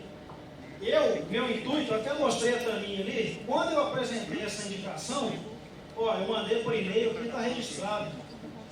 Meu intuito, até mostrei a taminha ali, quando eu apresentei essa indicação, eu mandei por e-mail, que está registrado,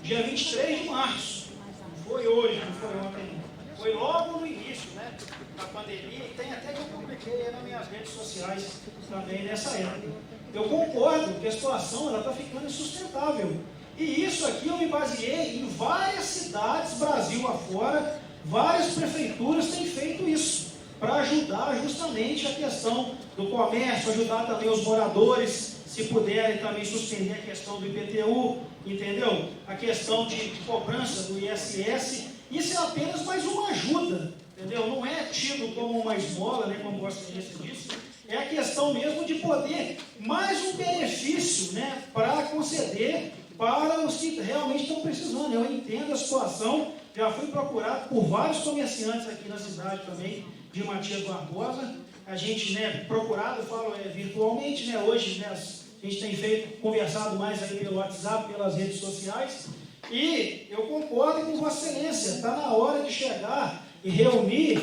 dia 23 de março, não foi hoje, não foi ontem, foi logo no início, né, da pandemia, e tem até que eu publiquei nas minhas redes sociais também nessa época. Eu concordo que a situação está ficando insustentável. E isso aqui eu me baseei em várias cidades, Brasil afora, várias prefeituras têm feito isso, para ajudar justamente a questão do comércio, ajudar também os moradores, se puderem também suspender a questão do IPTU, entendeu? A questão de cobrança do ISS, isso é apenas mais uma ajuda, entendeu? Não é tido como uma esmola, né, como Vossa Excelência disse, é a questão mesmo de poder, mais um benefício, né, para conceder para os que realmente estão precisando. Eu entendo a situação, já fui procurado por vários comerciantes aqui na cidade também, de Matias Barbosa, a gente, né, procurado, eu falo virtualmente, né, hoje, né, a gente tem conversado mais aí pelo WhatsApp, pelas redes sociais, e eu concordo com Vossa Excelência, está na hora de chegar e reunir,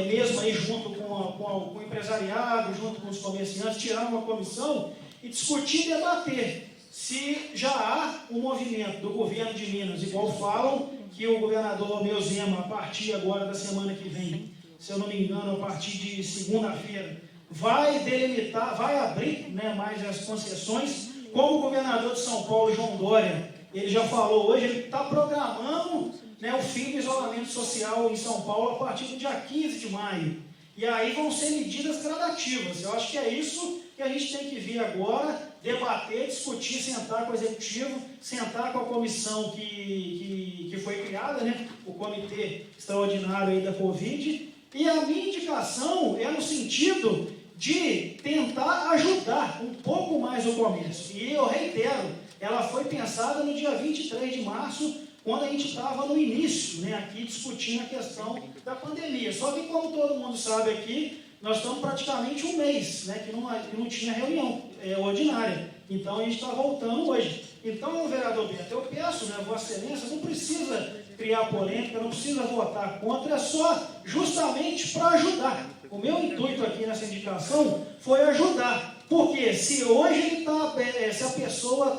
mesmo aí junto com o empresariado, junto com os comerciantes, tirar uma comissão e discutir e debater se já há um movimento do governo de Minas, igual falam que o governador Romeu Zema, a partir agora da semana que vem, se eu não me engano, a partir de segunda-feira, vai delimitar, vai abrir, né, mais as concessões, como o governador de São Paulo, João Dória, ele já falou hoje, ele está programando, né, o fim do isolamento social em São Paulo a partir do dia 15 de maio. E aí vão ser medidas gradativas. Eu acho que é isso que a gente tem que vir agora, debater, discutir, sentar com o Executivo, sentar com a comissão que foi criada, né, o Comitê Extraordinário aí da Covid. E a minha indicação é no sentido de tentar ajudar um pouco mais o comércio. E eu reitero, ela foi pensada no dia 23 de março, quando a gente estava no início, né, aqui discutindo a questão da pandemia. Só que, como todo mundo sabe aqui, nós estamos praticamente um mês, né, que não tinha reunião ordinária. Então, a gente está voltando hoje. Então, vereador Beto, eu peço, né, Vossa Excelência, não precisa criar polêmica, não precisa votar contra, é só justamente para ajudar. O meu intuito aqui nessa indicação foi ajudar. Porque se hoje ele está, se a pessoa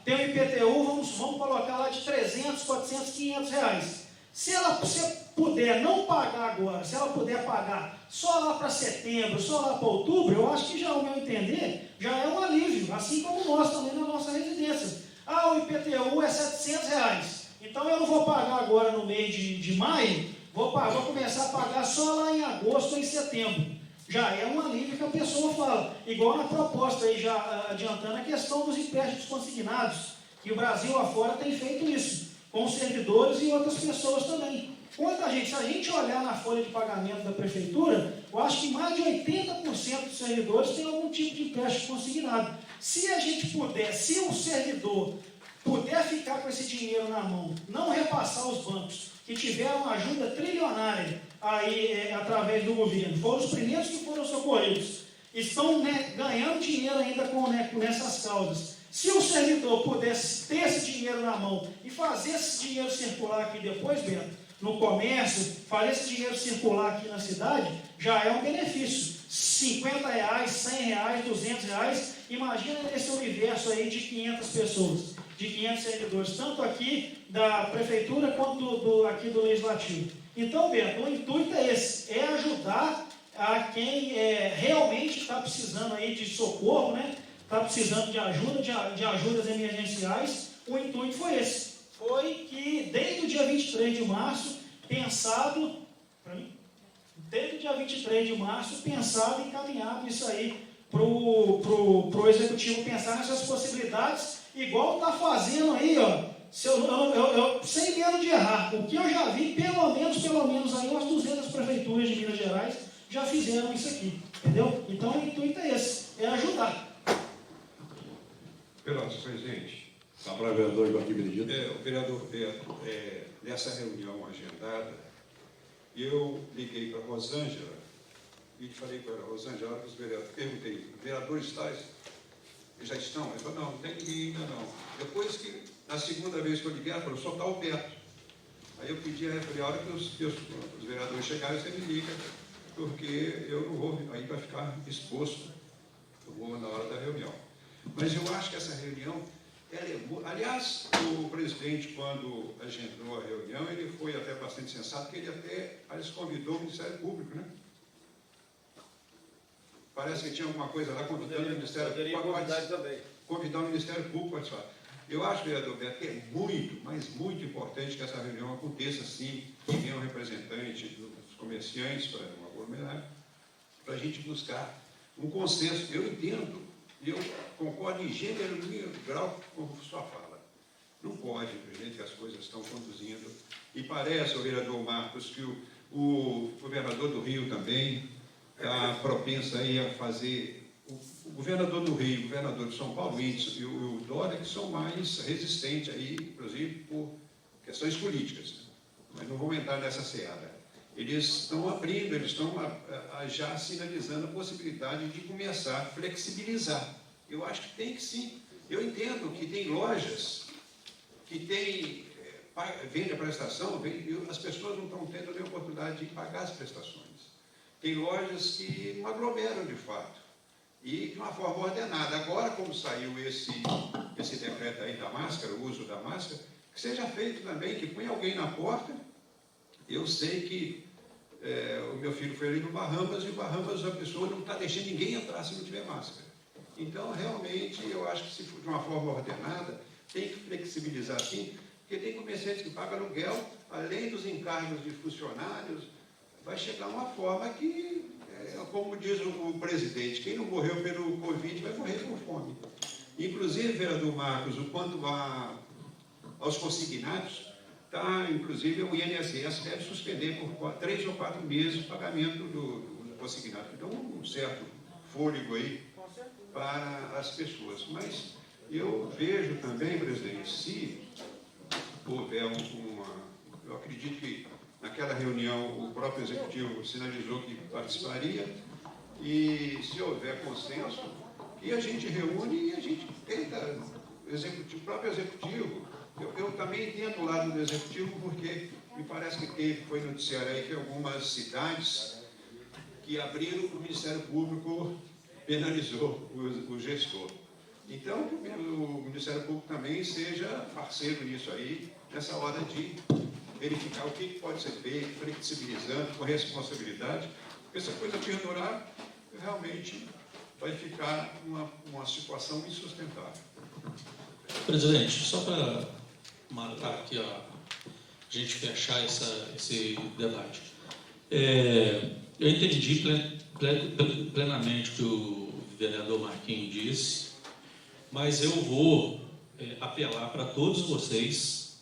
tem um IPTU, vamos colocar lá de 300, 400, 500 reais. Se ela puder não pagar agora, se ela puder pagar só lá para setembro, só lá para outubro, eu acho que já, ao meu entender, já é um alívio, assim como nós também na nossa residência. O IPTU é 700 reais, então eu não vou pagar agora no mês de maio, vou começar a pagar só lá em agosto ou em setembro. Já é um alívio que a pessoa fala. Igual na proposta aí, já adiantando a questão dos empréstimos consignados, que o Brasil afora tem feito isso, com os servidores e outras pessoas também. Se a gente olhar na folha de pagamento da prefeitura, eu acho que mais de 80% dos servidores tem algum tipo de empréstimo consignado. Se a gente puder, se o servidor puder ficar com esse dinheiro na mão, não repassar aos bancos, que tiveram ajuda trilionária aí, através do governo, foram os primeiros que foram socorridos, estão ganhando dinheiro ainda nessas causas. Se o servidor pudesse ter esse dinheiro na mão e fazer esse dinheiro circular aqui depois, Bento, no comércio, fazer esse dinheiro circular aqui na cidade, já é um benefício. 50 reais, 100 reais, 200 reais, imagina esse universo aí de 500 pessoas, de 500 servidores, tanto aqui da prefeitura quanto aqui do legislativo. Então, Bento, o intuito é esse, é ajudar a quem realmente está precisando aí de socorro, né? Está precisando de ajuda, de ajudas emergenciais. O intuito foi esse. Foi que desde o dia 23 de março, pensado e encaminhado isso aí para o Executivo pensar nessas possibilidades, igual está fazendo aí, ó. Sem medo de errar, o que eu já vi, pelo menos aí umas 200 prefeituras de Minas Gerais já fizeram isso aqui, entendeu? Então o intuito é esse, é ajudar. Pelotas, presidente. Palavra vereador Joaquim Benedito. O vereador Beto, nessa reunião agendada, eu liguei para a Rosângela e falei para ela, Rosângela, os vereadores, perguntei, vereadores tais já estão? Ela falou, não tem ninguém ainda não. Depois que, na segunda vez que eu liguei, ela falou, só está o Beto. Aí eu pedi a ela, falei, a hora que os vereadores chegarem, você me liga, porque eu não vou, aí vai ficar exposto, eu vou na hora da reunião. Mas eu acho que essa reunião, aliás, o presidente, quando agendou a reunião, ele foi até bastante sensato, porque ele até convidou o Ministério Público, né? Parece que tinha alguma coisa lá convidando o Ministério Público. Convidar o Ministério Público para participar. Eu acho, vereador Beto, que é muito, mas muito importante que essa reunião aconteça assim, que venha um representante dos comerciantes para uma aglomerada, para a gente buscar um consenso. Eu entendo. Eu concordo em gênero e grau com sua fala. Não pode, presidente, que as coisas estão conduzindo. E parece, o vereador Marcos, que o governador do Rio também está propenso aí a fazer... O governador do Rio, o governador de São Paulo, e o Dória, que são mais resistentes aí, inclusive por questões políticas. Mas não vamos entrar nessa seara. Eles estão abrindo, eles estão já sinalizando a possibilidade de começar a flexibilizar. Eu acho que tem que sim. Eu entendo que tem lojas que vende a prestação, as pessoas não estão tendo nem oportunidade de pagar as prestações. Tem lojas que não aglomeram de fato, e de uma forma ordenada. Agora, como saiu esse decreto aí da máscara, o uso da máscara, que seja feito também, que põe alguém na porta. Eu sei que o meu filho foi ali no Bahamas, e o Bahamas a pessoa não está deixando ninguém entrar se não tiver máscara. Então, realmente, eu acho que se for de uma forma ordenada, tem que flexibilizar sim, porque tem comerciantes que pagam aluguel, além dos encargos de funcionários, vai chegar uma forma que, como diz o presidente, quem não morreu pelo Covid vai morrer por fome. Inclusive, vereador Marcos, o quanto aos consignados, inclusive o INSS deve suspender por 3 ou 4 meses o pagamento do consignado. Então, um certo fôlego aí para as pessoas. Mas eu vejo também, presidente, se houver eu acredito que naquela reunião o próprio executivo sinalizou que participaria, e se houver consenso, que a gente reúne e a gente tenta, o próprio executivo. Eu também entendo o lado do executivo, porque me parece que foi noticiário aí que algumas cidades que abriram para o Ministério Público penalizou o gestor. Então, que o Ministério Público também seja parceiro nisso aí, nessa hora de verificar o que pode ser feito, flexibilizando, com responsabilidade, porque se a coisa perdurar, realmente vai ficar uma situação insustentável. Presidente, só para matar aqui, a gente fechar esse debate. Eu entendi plenamente o que o vereador Marquinhos disse, mas eu vou apelar para todos vocês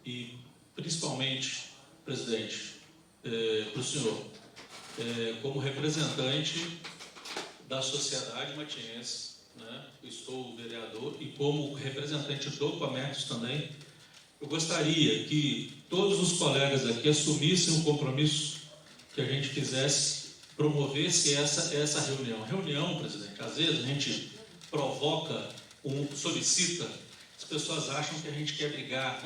e principalmente, presidente, para o senhor, como representante da sociedade matiense, né? Eu estou vereador e como representante do comércio também, eu gostaria que todos os colegas aqui assumissem um compromisso que a gente fizesse, promovesse essa reunião. Reunião, presidente, às vezes a gente provoca, solicita, as pessoas acham que a gente quer brigar,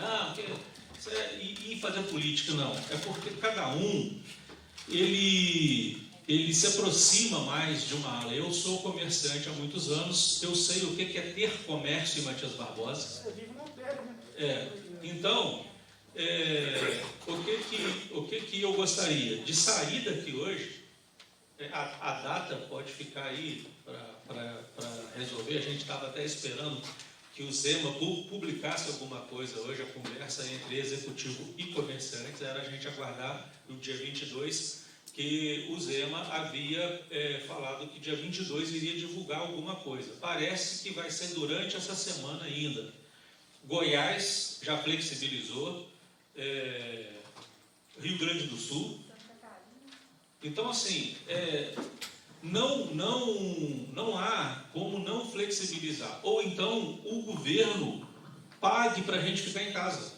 e fazer política, não. É porque cada um, ele se aproxima mais de uma ala. Eu sou comerciante há muitos anos, eu sei o que é ter comércio em Matias Barbosa. Você vive na pele, né? Então, o que eu gostaria? De sair daqui hoje, a data pode ficar aí para resolver, a gente estava até esperando que o Zema publicasse alguma coisa hoje, a conversa entre executivo e comerciantes, era a gente aguardar no dia 22, que o Zema havia falado que dia 22 iria divulgar alguma coisa. Parece que vai ser durante essa semana ainda. Goiás já flexibilizou, Rio Grande do Sul. Então, assim, não há como não flexibilizar. Ou então o governo pague para a gente ficar em casa.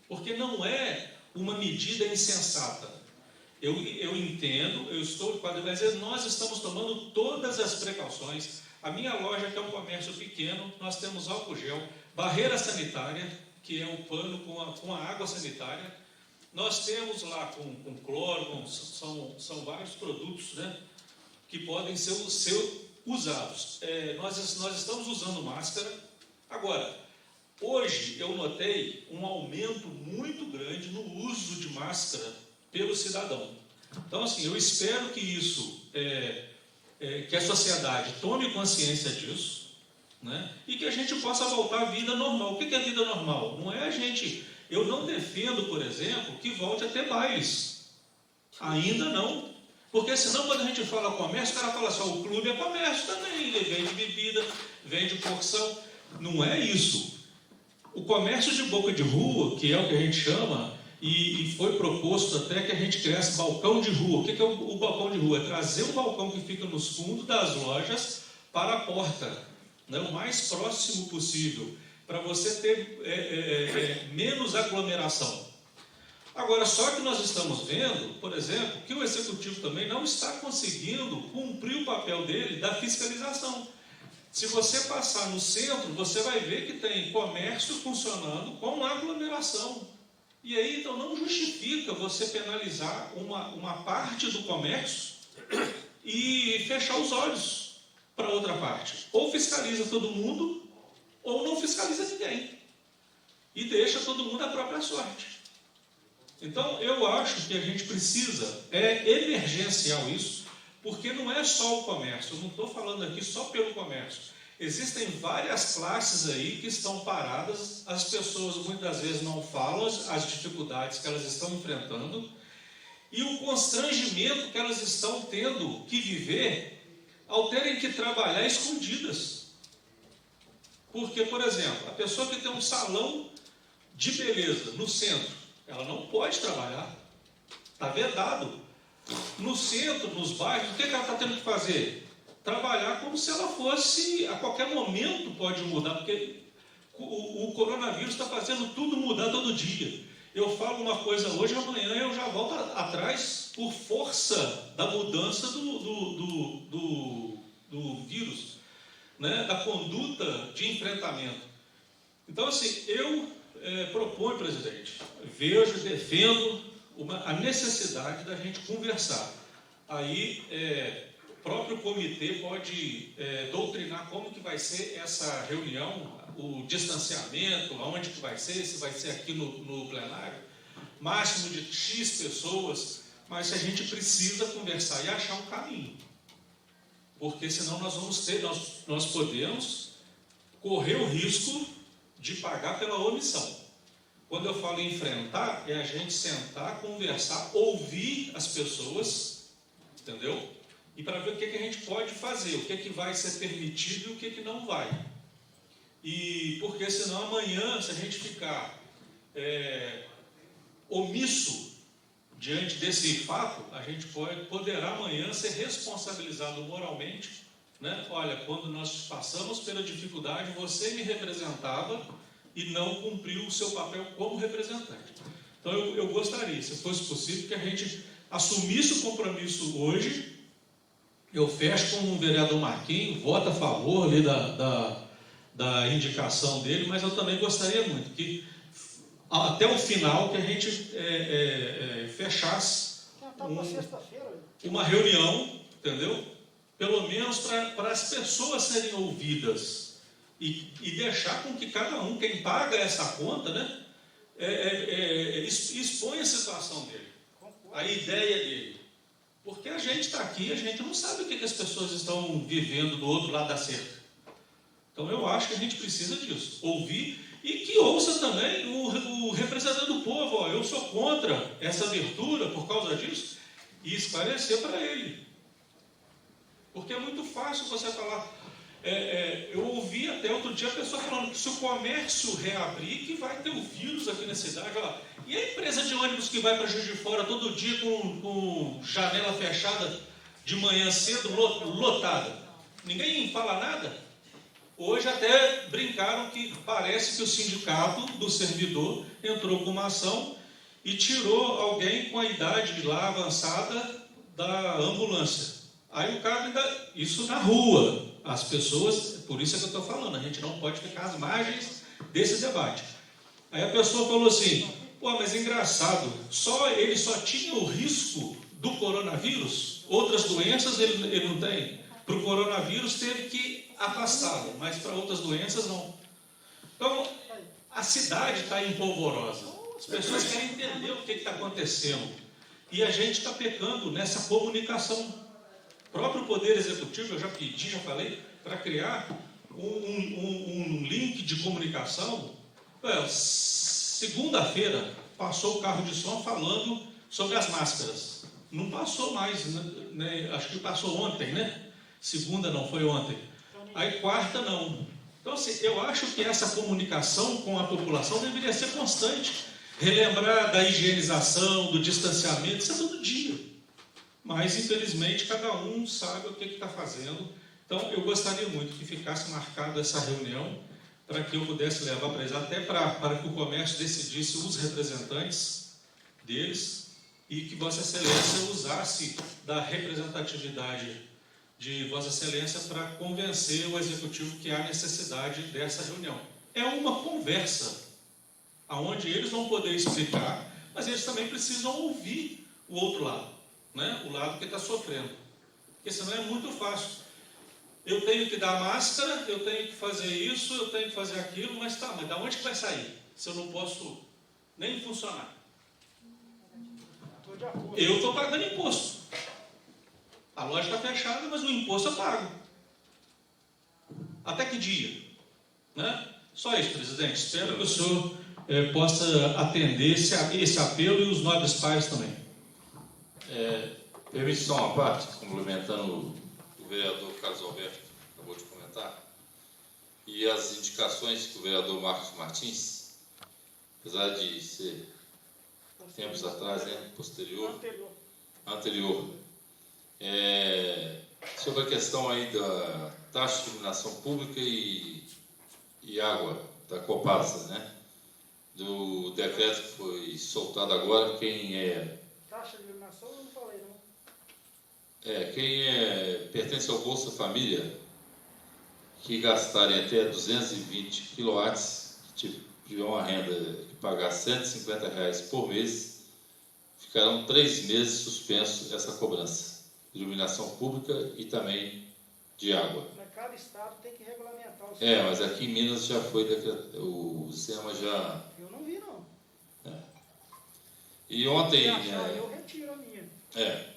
Porque não é uma medida insensata. Eu entendo, eu estou mas nós estamos tomando todas as precauções. A minha loja, que é um comércio pequeno, nós temos álcool gel, barreira sanitária, que é um pano com a água sanitária. Nós temos lá com cloro, são vários produtos, né, que podem ser usados. Nós estamos usando máscara. Agora, hoje eu notei um aumento muito grande no uso de máscara pelo cidadão. Então, assim, eu espero que isso, que a sociedade tome consciência disso, né? E que a gente possa voltar à vida normal. O que é vida normal? Não é a gente... Eu não defendo, por exemplo, que volte a ter bailes. Ainda não. Porque senão, quando a gente fala comércio, o cara fala só, o clube é comércio também. Ele vende bebida, vende porção. Não é isso. O comércio de boca de rua, que é o que a gente chama, e foi proposto até que a gente criasse balcão de rua. O que é o balcão de rua? É trazer um balcão que fica nos fundos das lojas para a porta, né, o mais próximo possível, para você ter menos aglomeração. Agora, só que nós estamos vendo, por exemplo, que o Executivo também não está conseguindo cumprir o papel dele da fiscalização. Se você passar no centro, você vai ver que tem comércio funcionando com aglomeração. E aí, então, não justifica você penalizar uma parte do comércio e fechar os olhos para outra parte. Ou fiscaliza todo mundo, ou não fiscaliza ninguém. E deixa todo mundo à própria sorte. Então, eu acho que a gente precisa emergencial isso, porque não é só o comércio. Eu não estou falando aqui só pelo comércio. Existem várias classes aí que estão paradas, as pessoas muitas vezes não falam as dificuldades que elas estão enfrentando e o constrangimento que elas estão tendo que viver ao terem que trabalhar escondidas. Porque, por exemplo, a pessoa que tem um salão de beleza no centro, ela não pode trabalhar, está vedado. No centro, nos bairros, o que ela está tendo que fazer? Trabalhar como se ela fosse, a qualquer momento pode mudar, porque o coronavírus está fazendo tudo mudar todo dia. Eu falo uma coisa hoje, amanhã eu já volto atrás por força da mudança do vírus, né? Da conduta de enfrentamento. Então, assim, eu proponho, presidente, vejo e defendo a necessidade da gente conversar. Aí, próprio comitê pode doutrinar como que vai ser essa reunião, o distanciamento, aonde que vai ser, se vai ser aqui no plenário, máximo de X pessoas, mas a gente precisa conversar e achar um caminho. Porque senão nós podemos correr o risco de pagar pela omissão. Quando eu falo em enfrentar, é a gente sentar, conversar, ouvir as pessoas, entendeu? E para ver o que a gente pode fazer, o que vai ser permitido e o que não vai. E porque senão amanhã, se a gente ficar omisso diante desse fato, a gente poderá amanhã ser responsabilizado moralmente, né? Olha, quando nós passamos pela dificuldade, você me representava e não cumpriu o seu papel como representante. Então eu gostaria, se fosse possível, que a gente assumisse o compromisso hoje. Eu fecho com o vereador Marquinhos, voto a favor ali da indicação dele, mas eu também gostaria muito que até o final que a gente fechasse uma reunião, entendeu? Pelo menos para as pessoas serem ouvidas e deixar com que cada um, quem paga essa conta, né, expõe a situação dele, a ideia dele. Porque a gente está aqui, a gente não sabe o que as pessoas estão vivendo do outro lado da cerca. Então eu acho que a gente precisa disso, ouvir e que ouça também o representante do povo. Ó, eu sou contra essa abertura por causa disso, e esclarecer para ele. Porque é muito fácil você falar. Eu ouvi até outro dia a pessoa falando que se o comércio reabrir, que vai ter o vírus aqui na cidade. Ó, e a empresa de ônibus que vai para Juiz de Fora todo dia com janela fechada de manhã cedo, lotada? Ninguém fala nada? Hoje até brincaram que parece que o sindicato do servidor entrou com uma ação e tirou alguém com a idade lá avançada da ambulância. Aí o cara ainda... Isso na rua. As pessoas... Por isso é que eu estou falando. A gente não pode ficar às margens desse debate. Aí a pessoa falou assim... Pô, mas engraçado. Ele só tinha o risco do coronavírus. Outras doenças ele não tem. Para o coronavírus teve que afastá-lo. Mas para outras doenças não. Então, a cidade está empolvorosa. As pessoas querem entender o que está acontecendo. E a gente está pecando nessa comunicação. O próprio Poder Executivo, eu já pedi, já falei, para criar um link de comunicação. Segunda-feira passou o carro de som falando sobre as máscaras. Não passou mais, né? Acho que passou ontem, né? Segunda não, foi ontem. Aí quarta não. Então, assim, eu acho que essa comunicação com a população deveria ser constante. Relembrar da higienização, do distanciamento, isso é todo dia. Mas, infelizmente, cada um sabe o que está fazendo. Então, eu gostaria muito que ficasse marcada essa reunião para que eu pudesse levar para eles, até para que o comércio decidisse os representantes deles e que Vossa Excelência usasse da representatividade de Vossa Excelência para convencer o Executivo que há necessidade dessa reunião. É uma conversa, onde eles vão poder explicar, mas eles também precisam ouvir o outro lado, né? O lado que está sofrendo. Porque senão é muito fácil. Eu tenho que dar máscara, eu tenho que fazer isso, eu tenho que fazer aquilo, mas tá, mas da onde que vai sair? Se eu não posso nem funcionar? Eu estou pagando imposto. A loja está fechada, mas o imposto eu pago. Até que dia? Né? Só isso, presidente. Espero que o senhor possa atender esse apelo e os nobres pais também. Permite só uma parte, complementando o vereador Carlos Alberto acabou de comentar, e as indicações que o vereador Marcos Martins, apesar de ser tempos atrás, né, anterior, sobre a questão aí da taxa de iluminação pública e água da Copasa, né, do decreto que foi soltado agora, Taxa de iluminação eu não falei, não. Quem pertence ao Bolsa Família, que gastarem até 220 kW, que tiver uma renda que pagar R$ 150 por mês, ficarão 3 meses suspenso essa cobrança. iluminação pública e também de água. Mas cada estado tem que regulamentar o seu. É, mas aqui em Minas já foi, o SEMA já... Eu não vi, não. E ontem... Se achar, eu retiro a minha.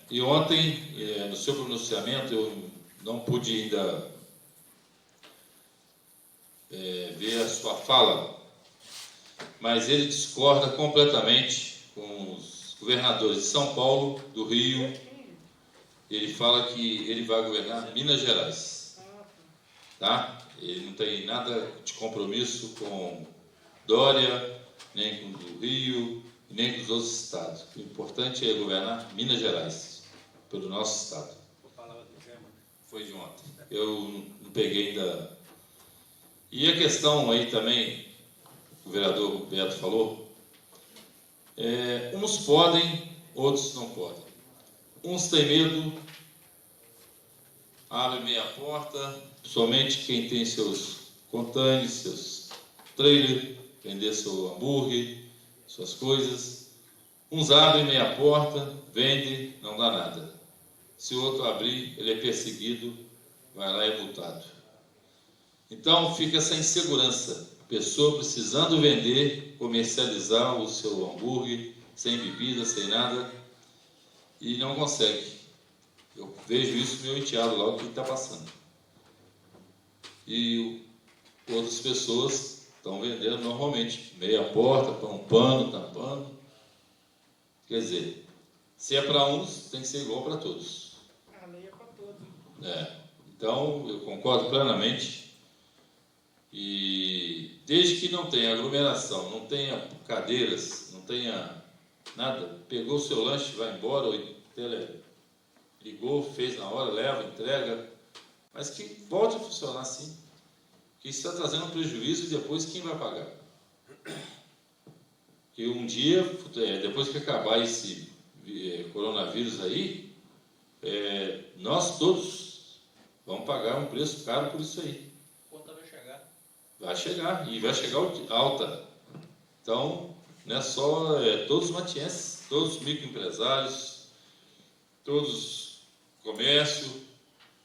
E ontem, no seu pronunciamento, eu não pude ainda ver a sua fala, mas ele discorda completamente com os governadores de São Paulo, do Rio. Ele fala que ele vai governar Minas Gerais, tá? Ele não tem nada de compromisso com Dória, nem com o do Rio, nem com os outros estados. O importante é governar Minas Gerais, pelo nosso estado. Foi de ontem. Eu não peguei ainda. E a questão aí também, o vereador Beto falou, uns podem, outros não podem. Uns têm medo, abre meia porta, somente quem tem seus containers, seus trailers, vender seu hambúrguer, suas coisas. Uns abrem meia porta, vendem, não dá nada. Se o outro abrir, ele é perseguido, vai lá e é multado. Então fica essa insegurança. Pessoa precisando vender, comercializar o seu hambúrguer, sem bebida, sem nada, e não consegue. Eu vejo isso no meu enteado lá, o que está passando. E outras pessoas estão vendendo normalmente, meia porta, pano, tampando. Quer dizer, se é para uns, tem que ser igual para todos. A lei é para todos. Então, eu concordo plenamente. E desde que não tenha aglomeração, não tenha cadeiras, não tenha nada, pegou o seu lanche, vai embora, ou ligou, fez na hora, leva, entrega, mas que volte a funcionar assim. Que isso está trazendo um prejuízo e depois quem vai pagar? Que um dia, depois que acabar esse coronavírus aí, nós todos vamos pagar um preço caro por isso aí. Conta vai chegar. Vai chegar, e vai chegar alta. Então, não é só todos os matienses, todos os microempresários, todos os comércios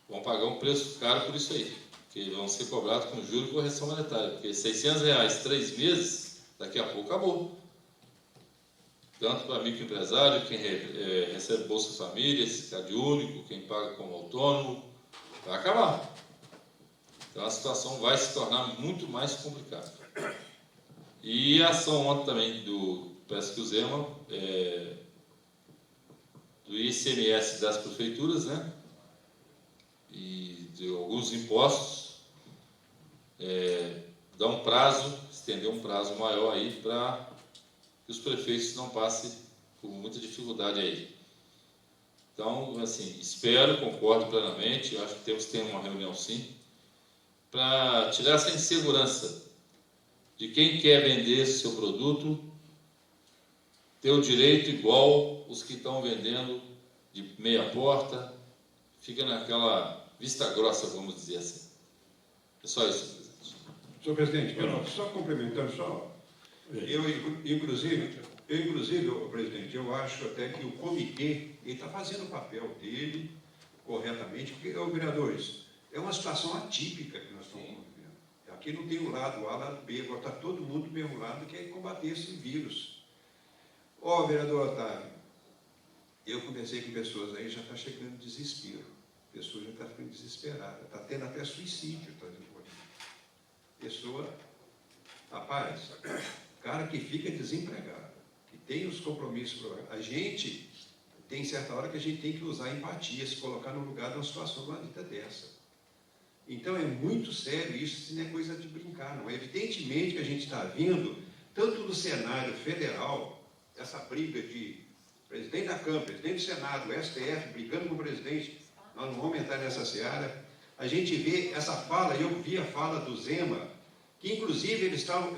vão pagar um preço caro por isso aí, que vão ser cobrados com juros e correção monetária, porque R$600, 3 meses, daqui a pouco acabou. Tanto para microempresário, quem recebe Bolsa Família, esse CAD único, quem paga como autônomo, vai acabar. Então a situação vai se tornar muito mais complicada. E a ação ontem também parece que o Zema, do ICMS das prefeituras, né? E de alguns impostos, dá um prazo, estender um prazo maior aí para que os prefeitos não passem por muita dificuldade aí. Então, assim, espero, concordo plenamente, eu acho que temos que ter uma reunião sim, para tirar essa insegurança de quem quer vender seu produto, ter o direito igual os que estão vendendo de meia porta, fica naquela vista grossa, vamos dizer assim. É só isso, presidente. Senhor presidente, só complementando, inclusive, presidente, eu acho até que o comitê está fazendo o papel dele corretamente, porque, vereadores, é uma situação atípica que nós estamos vivendo. Aqui não tem um lado A, lado B, agora está todo mundo do mesmo lado, que é combater esse vírus. Vereador Otávio, eu conversei com pessoas aí, já está chegando desespero. A pessoa já está ficando desesperada, está tendo até suicídio. Pessoa, rapaz, cara que fica desempregado, que tem os compromissos, a gente tem certa hora que a gente tem que usar a empatia, se colocar no lugar de uma situação de uma vida dessa. Então é muito sério isso, isso não é coisa de brincar, não. Evidentemente que a gente está vendo, tanto no cenário federal, essa briga de presidente da Câmara, presidente do Senado, o STF brigando com o presidente, nós não vamos entrar nessa seara. A gente vê essa fala, eu vi a fala do Zema, que inclusive eles estavam,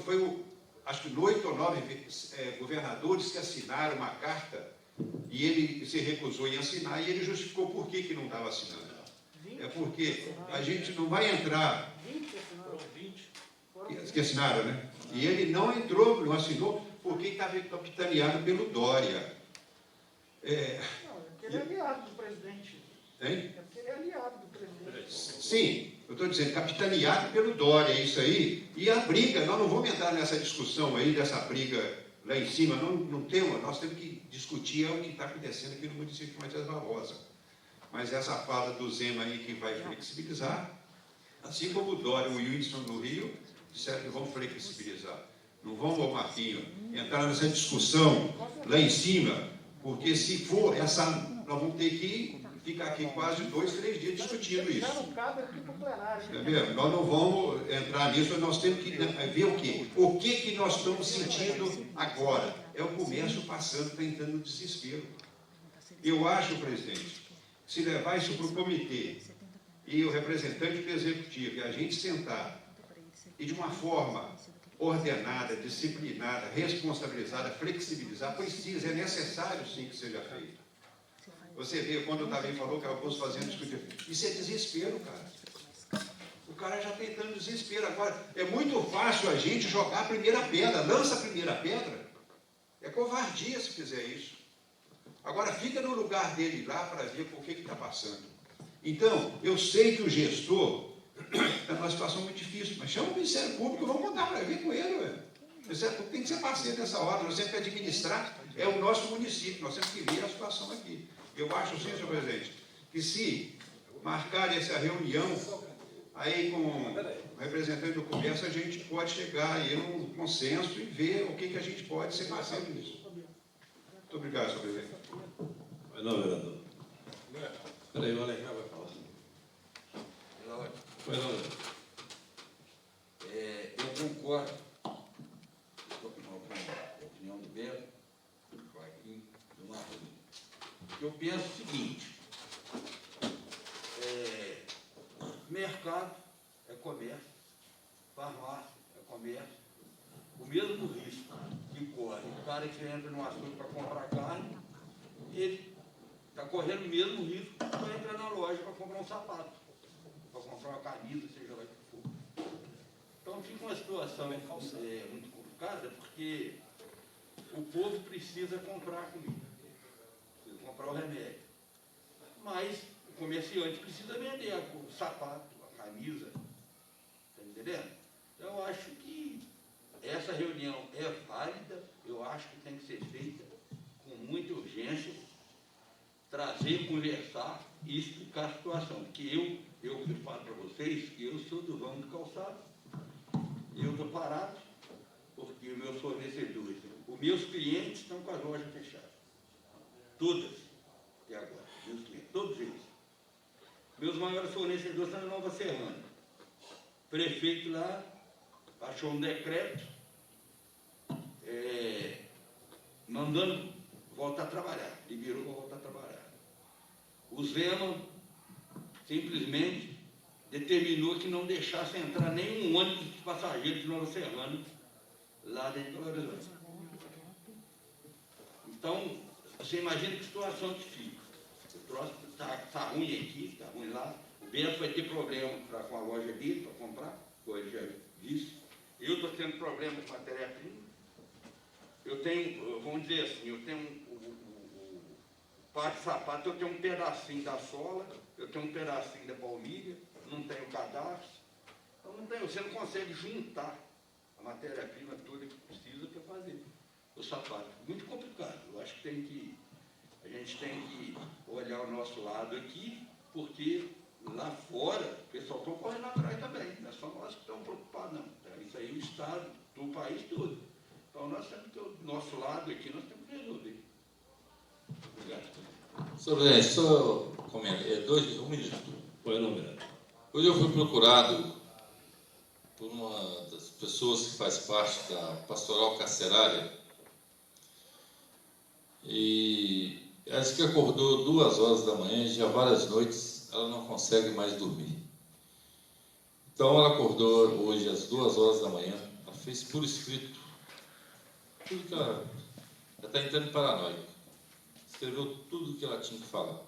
acho que 8 ou 9 governadores que assinaram uma carta e ele se recusou em assinar e ele justificou por que não estava assinando. É porque a gente não vai entrar... 20 que assinaram, né? E ele não entrou, não assinou, porque estava capitaneado pelo Dória. Não, ele é aliado do presidente. Hein? É porque ele é aliado do presidente. Sim, eu estou dizendo, capitaneado pelo Dória, é isso aí. E a briga, nós não vamos entrar nessa discussão aí, dessa briga lá em cima, não temos, nós temos que discutir o que está acontecendo aqui no município de Matias Barbosa. Mas essa fala do Zema aí que vai flexibilizar, assim como o Dória e o Wilson no Rio, disseram que vão flexibilizar. Não vamos, ô Marquinho, entrar nessa discussão lá em cima, porque se for essa, nós vamos ter que ficar aqui quase 2, 3 dias discutindo isso. Já não cabe aqui para o plenário. Entendeu? Nós não vamos entrar nisso, nós temos que ver o quê? O que nós estamos sentindo agora? É o comércio passando, está entrando no desespero. Eu acho, presidente, se levar isso para o comitê e o representante do executivo e a gente sentar e de uma forma ordenada, disciplinada, responsabilizada, flexibilizar, precisa, é necessário sim que seja feito. Você vê, quando o Davi falou que alguns fazendo discutir, isso é desespero, cara. O cara já está entrando em desespero. Agora, é muito fácil a gente jogar a primeira pedra, lança a primeira pedra. É covardia se fizer isso. Agora, fica no lugar dele lá para ver por que está passando. Então, eu sei que o gestor está numa situação muito difícil, mas chama o Ministério Público, vamos contar para ver com ele, velho. O Ministério Público tem que ser parceiro nessa hora, nós temos que administrar, é o nosso município, nós temos que ver a situação aqui. Eu acho, sim, senhor presidente, que se marcar essa reunião aí com o representante do comércio, a gente pode chegar aí num consenso e ver o que a gente pode ser parceiro nisso. Muito obrigado, senhor presidente. Mas não, vereador. Espera aí, o Alencar vai falar. Pois não, vereador. Eu concordo com a opinião do Beto, do Joaquim, do Marquinhos. Eu penso o seguinte, mercado é comércio, farmácia é comércio, o mesmo risco que corre o cara que entra no açougue para comprar carne, ele está correndo o mesmo risco para entrar na loja para comprar um sapato, para comprar uma camisa, seja lá o que for. Então fica uma situação muito complicada, porque o povo precisa comprar comida, precisa comprar o remédio. Mas o comerciante precisa vender o sapato, a camisa, está entendendo? Eu acho que essa reunião é válida, eu acho que tem que ser feita com muita urgência, trazer, conversar e explicar a situação. Porque eu falo para vocês que eu sou do ramo do calçado, eu estou parado, porque os meus fornecedores, os meus clientes estão com as lojas fechadas. Todas, até agora, meus clientes, todos eles. Meus maiores fornecedores estão na Nova Serrana. O prefeito lá baixou um decreto mandando voltar a trabalhar, liberou para voltar a trabalhar. O Zema simplesmente determinou que não deixasse entrar nenhum ônibus de passageiros de Nova Serrana lá dentro do Horizonte. Então, você imagina que situação que fica. O troço está ruim aqui, está ruim lá. O Beto vai ter problema com a loja dele para comprar, como ele já disse. Eu estou tendo problema com a matéria-prima. Eu tenho, vamos dizer assim, eu tenho o par de sapato, eu tenho um pedacinho da sola, eu tenho um pedacinho da palmilha, não tenho cadastro. Então não tem, você não consegue juntar a matéria-prima toda que precisa para fazer o sapato. Muito complicado. Eu acho que a gente tem que olhar o nosso lado aqui, porque lá fora o pessoal está correndo atrás também. Não é só nós que estamos preocupados, não. Isso aí é o Estado, do país todo. Então nós temos que, do nosso lado aqui, nós temos que resolver. Obrigado. Senhor presidente, só comenta, um minuto. Pois não, vereador. Hoje eu fui procurado por uma das pessoas que faz parte da Pastoral Carcerária e ela disse que acordou 2 horas da manhã e já várias noites ela não consegue mais dormir. Então ela acordou hoje às 2 horas da manhã, ela fez por escrito tudo que ela está entrando em paranoia. Escreveu tudo o que ela tinha que falar.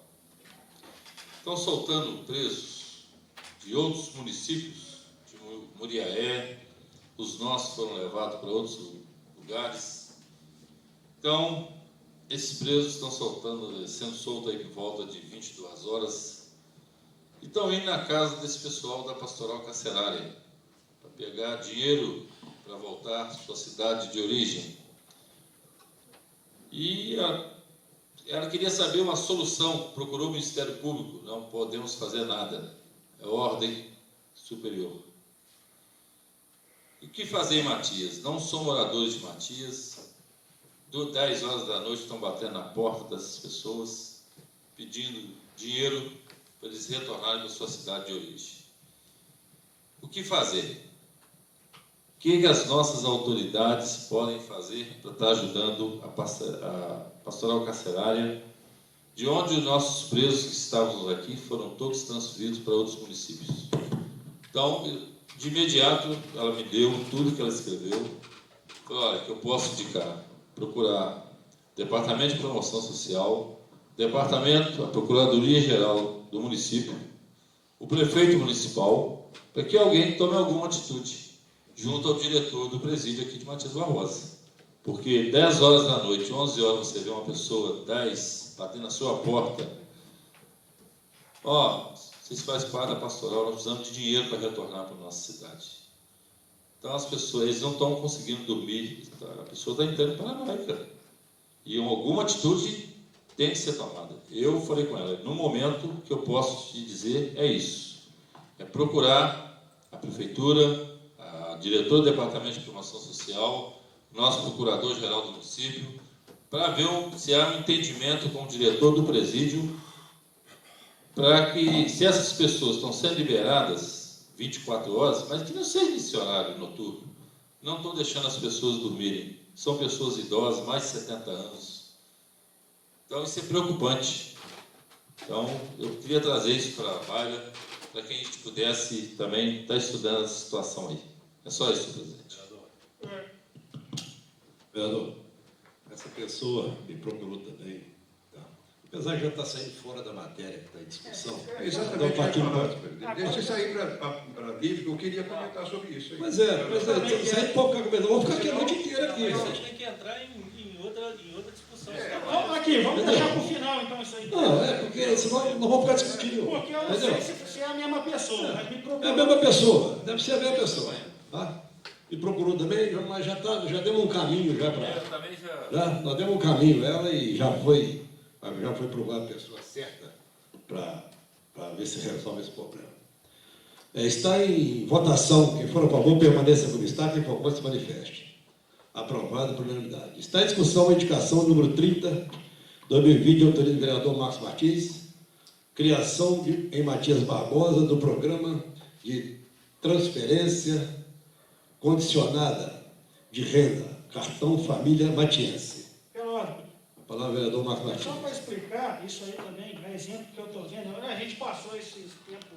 Estão soltando presos de outros municípios, de Muriaé, os nossos foram levados para outros lugares. Então, esses presos estão sendo soltos aí por volta de 22 horas e estão indo na casa desse pessoal da Pastoral Carcerária para pegar dinheiro para voltar à sua cidade de origem. E ela queria saber uma solução, procurou o Ministério Público, não podemos fazer nada, é ordem superior. E o que fazer em Matias? Não são moradores de Matias, 10 horas da noite estão batendo na porta dessas pessoas, pedindo dinheiro para eles retornarem para sua cidade de origem. O que fazer? O que as nossas autoridades podem fazer para estar ajudando a Pastoral Carcerária, de onde os nossos presos que estávamos aqui foram todos transferidos para outros municípios? Então, de imediato, ela me deu tudo que ela escreveu. Falou, olha, que eu posso indicar, procurar Departamento de Promoção Social, a Procuradoria-Geral do município, o prefeito municipal, para que alguém tome alguma atitude junto ao diretor do presídio aqui de Matias Barbosa. Porque 10 horas da noite, 11 horas, você vê uma pessoa, 10, batendo na sua porta, vocês fazem parte da pastoral, nós precisamos de dinheiro para retornar para a nossa cidade. Então as pessoas, eles não estão conseguindo dormir, a pessoa está entrando paranoica. E alguma atitude tem que ser tomada. Eu falei com ela, no momento que eu posso te dizer é isso. É procurar a prefeitura, a diretora do Departamento de Promoção Social, nosso procurador-geral do município, para ver se há um entendimento com o diretor do presídio, para que, se essas pessoas estão sendo liberadas 24 horas, mas que não seja esse horário noturno, não estão deixando as pessoas dormirem. São pessoas idosas, mais de 70 anos. Então, isso é preocupante. Então, eu queria trazer isso para a Baila, para que a gente pudesse também estar estudando essa situação aí. É só isso, presidente. Vereador, essa pessoa me procurou também, tá? Apesar de já estar saindo fora da matéria que está em discussão. É exatamente o que eu ia falar, presidente. Deixa eu sair para livre, que eu queria comentar sobre isso aí. Mas isso aí pouco argumento. Vamos ficar aqui a noite inteira aqui. A gente tem que entrar em outra discussão. Aqui, vamos deixar para o final, então, isso aí. Não, porque senão não vamos ficar discutindo. Porque eu não sei se é a mesma pessoa, mas me procurou. É a mesma pessoa, deve ser a mesma pessoa. Tá? Me procurou também, mas já demos um caminho já para. Eu também já. Nós demos um caminho, ela, e já foi provada a pessoa certa para ver se resolve esse problema. Está em votação, quem for a favor permaneça como está, quem for contra se manifeste. Aprovado por unanimidade. Está em discussão a indicação número 30, 2020, de autoria do vereador Marcos Martins, criação em Matias Barbosa do programa de transferência condicionada de renda, cartão família matiense. Pelado, A palavra é vereador Marcos Martins. só para explicar isso aí também, é exemplo que eu estou vendo, a gente passou esse tempo,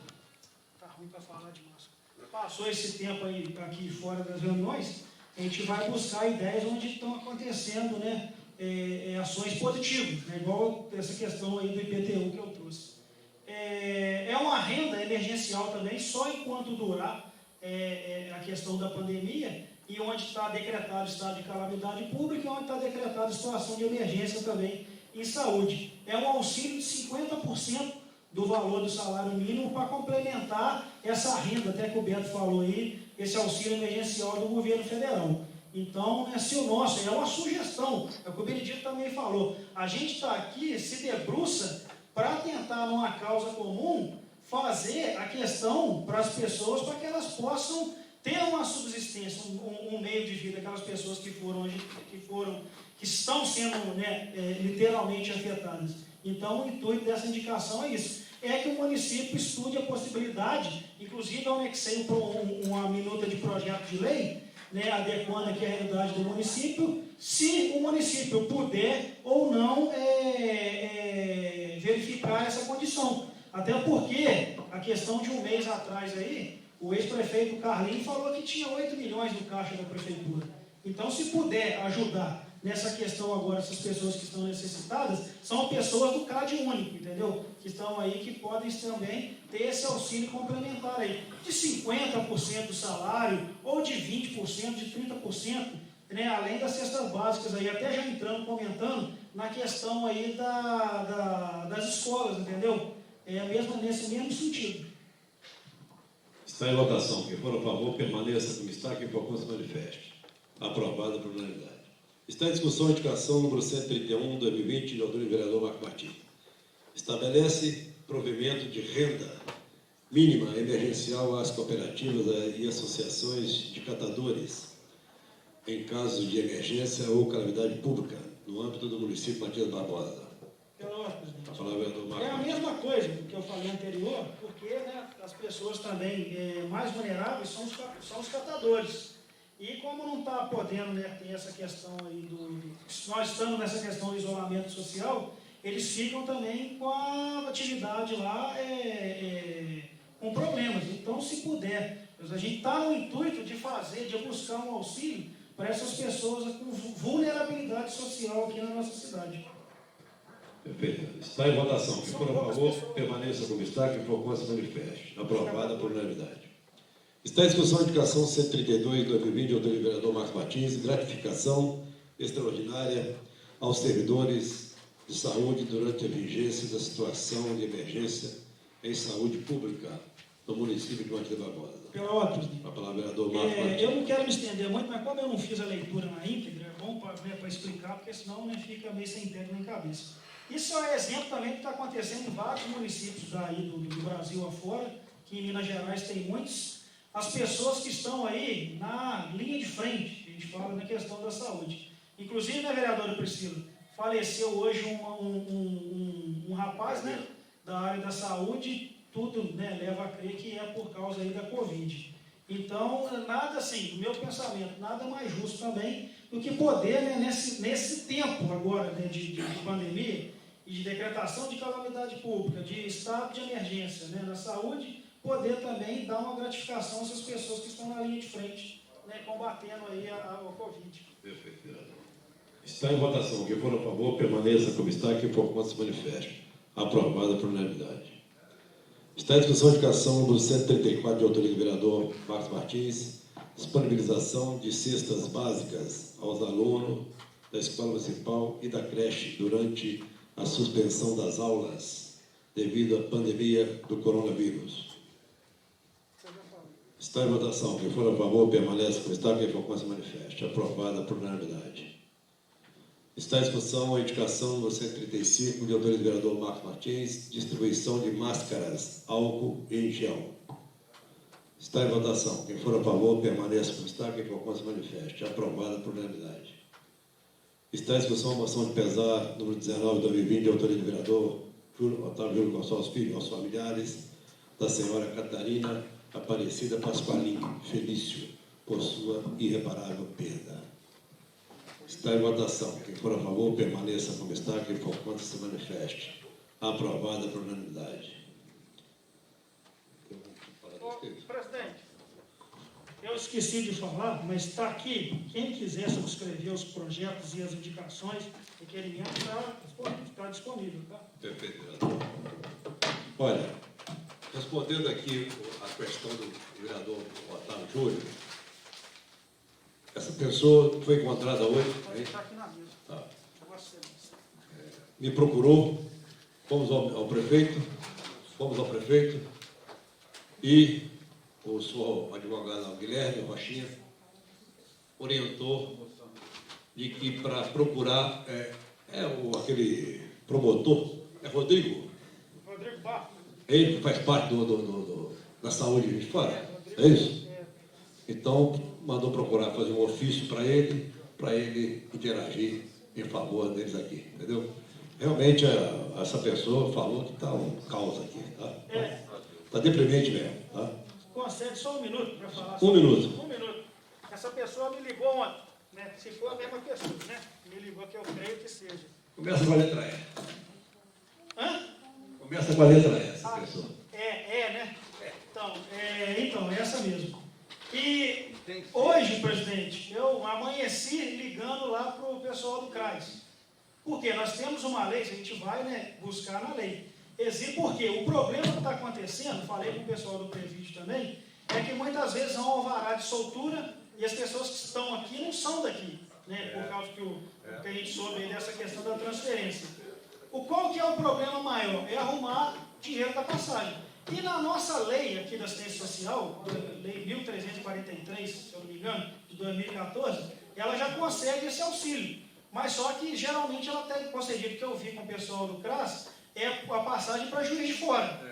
está ruim para falar de máscara, passou esse tempo aí aqui fora das reuniões, a gente vai buscar ideias onde estão acontecendo, né, ações positivas, né, igual essa questão aí do IPTU que eu trouxe. É uma renda emergencial também, só enquanto durar a questão da pandemia, e onde está decretado estado de calamidade pública e onde está decretada situação de emergência também em saúde. É um auxílio de 50% do valor do salário mínimo para complementar essa renda, até que o Beto falou aí, esse auxílio emergencial do governo federal. Então, se o nosso, é uma sugestão, é o que o Benedito também falou, a gente está aqui, se debruça para tentar, numa causa comum, fazer a questão para as pessoas, para que elas possam ter uma subsistência, um meio de vida, aquelas pessoas que estão sendo, né, literalmente afetadas. Então, o intuito dessa indicação é isso, é que o município estude a possibilidade, inclusive eu anexei uma minuta de projeto de lei, né, adequando aqui a realidade do município, se o município puder ou não verificar essa condição. Até porque, a questão de um mês atrás aí, o ex-prefeito Carlinhos falou que tinha 8 milhões no caixa da prefeitura. Então, se puder ajudar nessa questão agora, essas pessoas que estão necessitadas, são pessoas do CAD único, entendeu? Que estão aí, que podem também ter esse auxílio complementar aí, de 50% do salário, ou de 20%, de 30%, né? Além das cestas básicas aí, até já entrando, comentando, na questão aí das escolas, entendeu? é nesse mesmo sentido. Está em votação. Quem for a favor, permaneça como está. Quem for contra, se manifeste. Aprovada por unanimidade. Está em discussão a indicação número 131, 2020, de autoria do vereador Marco Martins. Estabelece provimento de renda mínima emergencial às cooperativas e associações de catadores em caso de emergência ou calamidade pública no âmbito do município Matias Barbosa. Pela ordem, presidente. A palavra é do Marco. É a mesma coisa que eu falei anterior, porque né, as pessoas também mais vulneráveis são os catadores. E como não está podendo né, ter essa questão aí nós estamos nessa questão do isolamento social, eles ficam também com a atividade lá com problemas. Então, se puder, a gente está no intuito de buscar um auxílio para essas pessoas com vulnerabilidade social aqui na nossa cidade. Perfeito. Está em votação. Quem for a favor, permaneça como está. Quem for contra, se manifeste. Aprovada por unanimidade. Está em discussão a indicação 132 de 2020 do vereador Marcos Martins, gratificação extraordinária aos servidores de saúde durante a vigência da situação de emergência em saúde pública no município de Matias Barbosa. Pela ordem, presidente. A palavra é do vereador Marcos Martins. Eu não quero me estender muito, mas como eu não fiz a leitura na íntegra, é bom para explicar, porque senão né, fica meio sem pé nem cabeça. Isso é exemplo também do que está acontecendo em vários municípios daí do Brasil afora, que em Minas Gerais tem muitos. As pessoas que estão aí na linha de frente, a gente fala na questão da saúde. Inclusive, né, vereadora Priscila, faleceu hoje um rapaz né, da área da saúde, tudo né, leva a crer que é por causa aí da Covid. Então, nada assim, no meu pensamento, nada mais justo também do que poder, né, nesse tempo agora né, de pandemia e de decretação de calamidade pública, de estado de emergência né, na saúde, poder também dar uma gratificação a essas pessoas que estão na linha de frente, né, combatendo aí a Covid. Perfeito. Está em votação. Quem for a favor, permaneça como está. Quem for contra, se manifeste. Aprovada por unanimidade. Está em discussão a indicação número 134 de autoria do vereador Marcos Martins, disponibilização de cestas básicas aos alunos da Escola Municipal e da creche durante a suspensão das aulas devido à pandemia do coronavírus. Está em votação. Quem for a favor, permanece como está. Quem for contra, se manifeste. Aprovada por unanimidade. Está em discussão a indicação número 135 de autoria do vereador Marcos Martins, distribuição de máscaras, álcool e gel. Está em votação. Quem for a favor, permaneça como está. Quem for contra, se manifeste. Aprovada por unanimidade. Está em discussão a moção de pesar número 19 de 2020 de autoria do vereador Otávio Júlio Gonçalves Filho, aos familiares da senhora Catarina Aparecida Pasqualinho Felício, por sua irreparável perda. Está em votação. Quem for a favor, permaneça como está. Quem for contra, se manifeste. Aprovada por unanimidade. Presidente, eu esqueci de falar, mas está aqui. Quem quiser subscrever os projetos e as indicações, requerimentos, está disponível. Tá? Perfeito, vereador. Olha, respondendo aqui a questão do vereador Otávio Júlio, essa pessoa foi encontrada hoje. Está aqui na mesa. Tá. Você. Me procurou, fomos ao prefeito e o senhor advogado Guilherme Rochinha orientou de que para procurar aquele promotor, Rodrigo Barro. Ele que faz parte da saúde de fora, é isso? Então, mandou procurar fazer um ofício para ele interagir em favor deles aqui, entendeu? Realmente, essa pessoa falou que está um caos aqui, tá? Está deprimente mesmo, tá? Concede só um minuto para falar. Um minuto. Um minuto. Essa pessoa me ligou ontem, né? Se for a mesma pessoa, né? Me ligou que eu creio que seja. Começa com a letra E. Hã? Começa com a letra E, essa pessoa. Né? Então, é essa mesmo. E hoje, presidente, eu amanheci ligando lá para o pessoal do CRAS. Porque nós temos uma lei, a gente vai né, buscar na lei. Porque o problema que está acontecendo, falei com o pessoal do presídio também, é que muitas vezes há um alvará de soltura e as pessoas que estão aqui não são daqui, né? Por causa que a gente soube aí dessa questão da transferência. Qual que é o problema maior? É arrumar dinheiro da passagem. E na nossa lei aqui da assistência social, lei 1343, se eu não me engano, de 2014, ela já concede esse auxílio. Mas só que geralmente ela tem concedido, que eu vi com o pessoal do CRAS, é a passagem para Juiz de Fora.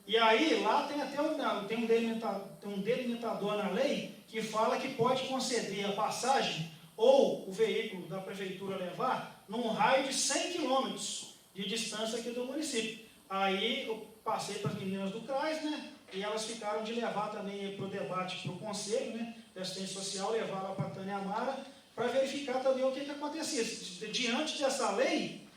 E aí lá tem até um delimitador na lei que fala que pode conceder a passagem ou o veículo da prefeitura levar num raio de 100 quilômetros de distância aqui do município. Aí eu passei para as meninas do CRAS, né? E elas ficaram de levar também para o debate, para o conselho, né? Da assistência social, levar lá para a Tânia Amara, para verificar também o que acontecia. Diante dessa lei,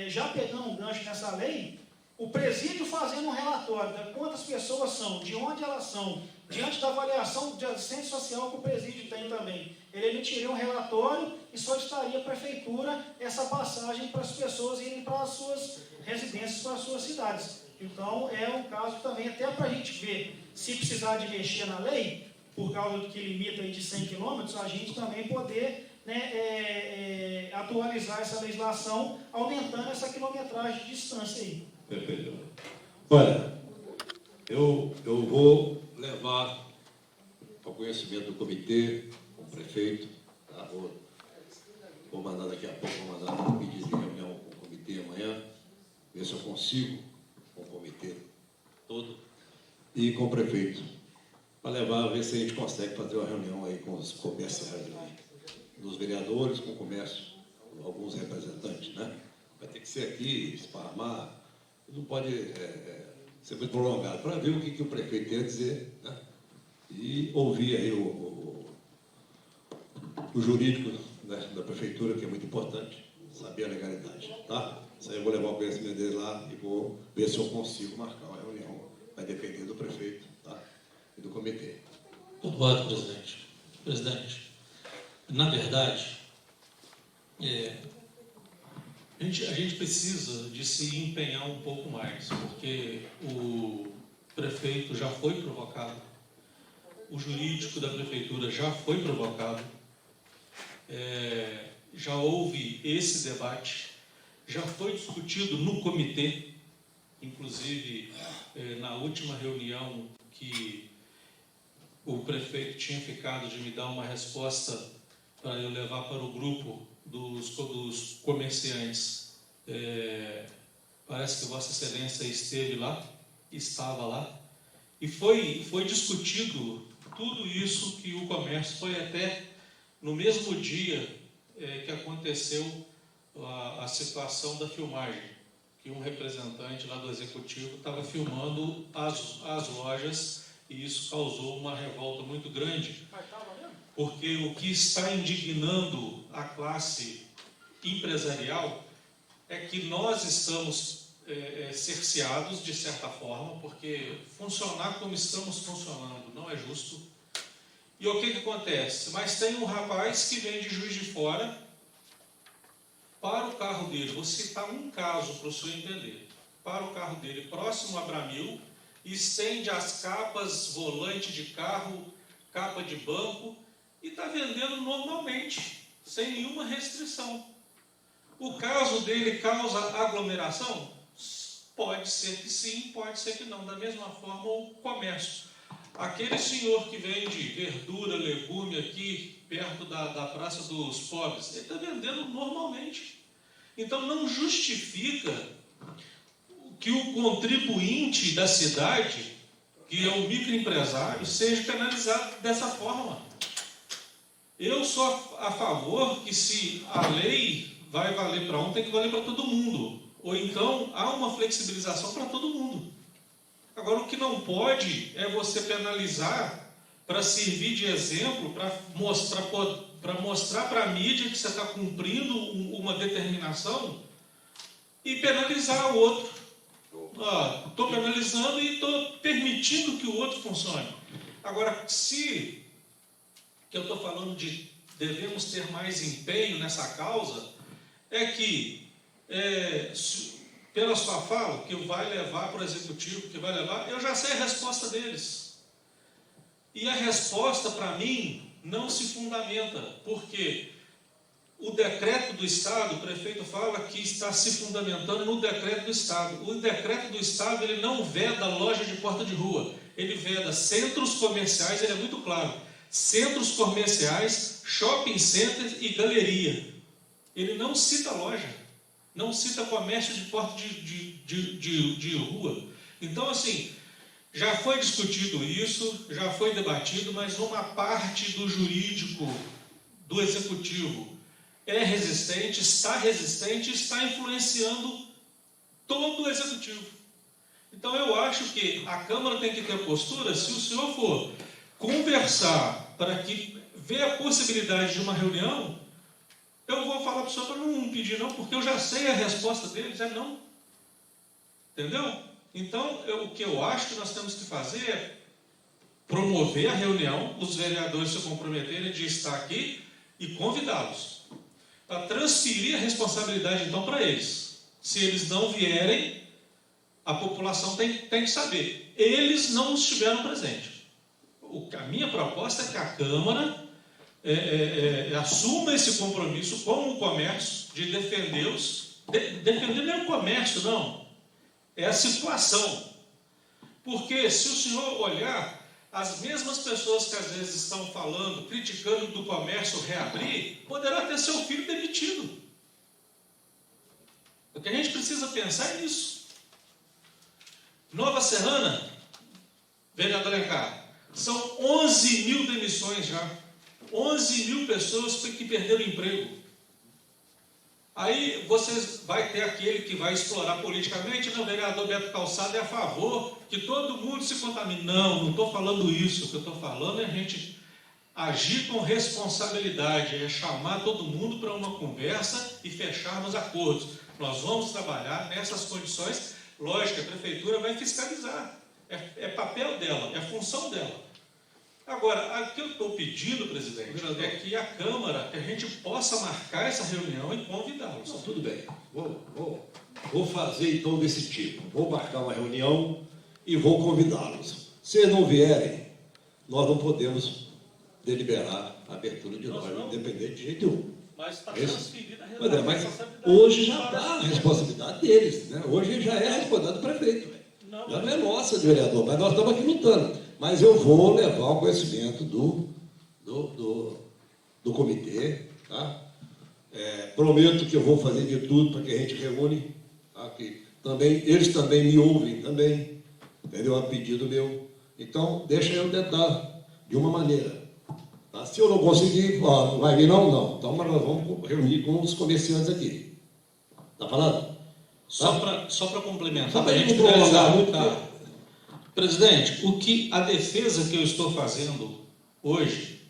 já pegando um gancho nessa lei, o presídio fazendo um relatório de quantas pessoas são, de onde elas são, diante da avaliação de assistência social que o presídio tem também. Ele emitiria um relatório e solicitaria à prefeitura essa passagem para as pessoas irem para as suas residências, para as suas cidades. Então, é um caso também, até para a gente ver, se precisar de mexer na lei, por causa do que limita aí de 100 quilômetros, a gente também poder, né, atualizar essa legislação, aumentando essa quilometragem de distância aí. Perfeito. Olha, eu vou levar ao conhecimento do comitê, com o prefeito, tá? Vou mandar daqui a pouco, vou mandar um pedido de reunião com o comitê amanhã, ver se eu consigo, com o comitê todo, e com o prefeito, para levar, ver se a gente consegue fazer uma reunião aí com os comerciais, dos vereadores, com o comércio, alguns representantes, né? Vai ter que ser aqui, esparramar, não pode ser muito prolongado, para ver o que o prefeito tem a dizer, né? E ouvir aí o jurídico, né, da prefeitura, que é muito importante, saber a legalidade, tá? Isso aí eu vou levar o conhecimento dele lá e vou ver se eu consigo marcar uma reunião, vai depender do prefeito, tá? E do comitê. Obrigado, presidente. Presidente, na verdade, a gente precisa de se empenhar um pouco mais, porque o prefeito já foi provocado, o jurídico da prefeitura já foi provocado, já houve esse debate, já foi discutido no comitê, inclusive na última reunião que o prefeito tinha ficado de me dar uma resposta para eu levar para o grupo dos comerciantes. Parece que Vossa Excelência estava lá, e foi discutido tudo isso que o comércio, foi até no mesmo dia que aconteceu a situação da filmagem, que um representante lá do executivo estava filmando as lojas, e isso causou uma revolta muito grande, porque o que está indignando a classe empresarial é que nós estamos cerceados, de certa forma, porque funcionar como estamos funcionando não é justo. E o que acontece? Mas tem um rapaz que vem de Juiz de Fora para o carro dele. Vou citar um caso para o senhor entender. Para o carro dele, próximo a Bramil, estende as capas, volante de carro, capa de banco, e está vendendo normalmente, sem nenhuma restrição. O caso dele causa aglomeração? Pode ser que sim, pode ser que não. Da mesma forma, o comércio. Aquele senhor que vende verdura, legume aqui, perto da Praça dos Pobres, ele está vendendo normalmente. Então, não justifica que o contribuinte da cidade, que é o microempresário, seja penalizado dessa forma. Eu sou a favor que, se a lei vai valer para um, tem que valer para todo mundo. Ou então, há uma flexibilização para todo mundo. Agora, o que não pode é você penalizar para servir de exemplo, para mostrar para a mídia que você está cumprindo uma determinação e penalizar o outro. Estou penalizando e estou permitindo que o outro funcione. Agora, que eu estou falando de devemos ter mais empenho nessa causa, é que, pela sua fala, que vai levar para o executivo, que vai levar, eu já sei a resposta deles. E a resposta, para mim, não se fundamenta, porque o decreto do Estado, o prefeito fala que está se fundamentando no decreto do Estado. O decreto do Estado, ele não veda loja de porta de rua, ele veda centros comerciais, ele é muito claro, centros comerciais, shopping centers e galeria. Ele não cita loja, não cita comércio de porta de rua. Então, assim, já foi discutido isso, já foi debatido, mas uma parte do jurídico, do executivo, é resistente, está influenciando todo o executivo. Então, eu acho que a Câmara tem que ter postura, se o senhor for conversar para que ver a possibilidade de uma reunião, eu vou falar para o senhor para não pedir não, porque eu já sei a resposta deles, é não. Entendeu? Então, o que eu acho que nós temos que fazer é promover a reunião, os vereadores se comprometerem de estar aqui e convidá-los. Para transferir a responsabilidade, então, para eles. Se eles não vierem, a população tem que saber. Eles não estiveram presentes. A minha proposta é que a Câmara assuma esse compromisso com o comércio de defendê-los. Defender não é o comércio, não. É a situação. Porque se o senhor olhar, as mesmas pessoas que às vezes estão falando, criticando do comércio reabrir, poderá ter seu filho demitido. O que a gente precisa pensar é nisso. Nova Serrana, vereador Alencar, são 11 mil demissões já. 11 mil pessoas que perderam emprego. Aí vocês vai ter aquele que vai explorar politicamente, o vereador Beto Calçado é a favor que todo mundo se contamine. Não estou falando isso. O que eu estou falando é a gente agir com responsabilidade, é chamar todo mundo para uma conversa e fecharmos acordos. Nós vamos trabalhar nessas condições. Lógico, a prefeitura vai fiscalizar. É papel dela, é função dela. Agora, o que eu estou pedindo, presidente, é que a Câmara, que a gente possa marcar essa reunião e convidá-los. Não, tudo bem. Vou fazer então desse tipo. Vou marcar uma reunião e vou convidá-los. Se eles não vierem, nós não podemos deliberar a abertura de loja, independente de jeito nenhum. Mas está transferida a Mas responsabilidade. hoje já está a responsabilidade deles, né? Hoje já é a responsabilidade do prefeito. Já não é nossa, vereador, mas nós estamos aqui lutando. Mas eu vou levar ao conhecimento do comitê, tá? Prometo que eu vou fazer de tudo para que a gente reúne, tá? Que também, eles também me ouvem, também, entendeu? A pedido meu. Então, deixa eu tentar de uma maneira. Tá? Se eu não conseguir, não vai vir não. Então, mas nós vamos reunir com os comerciantes aqui. Tá falando? Só para complementar, Só para a gente não prolongar muito. tá. Presidente, a defesa que eu estou fazendo hoje,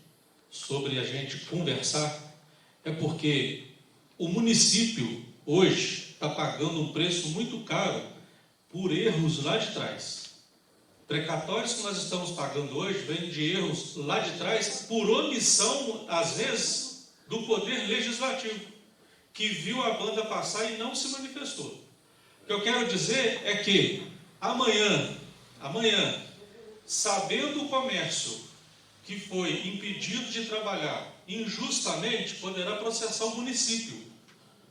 sobre a gente conversar, é porque o município hoje está pagando um preço muito caro por erros lá de trás. Precatórios que nós estamos pagando hoje vêm de erros lá de trás por omissão, às vezes, do Poder Legislativo, que viu a banda passar e não se manifestou. O que eu quero dizer é que amanhã, sabendo o comércio que foi impedido de trabalhar injustamente, poderá processar o município,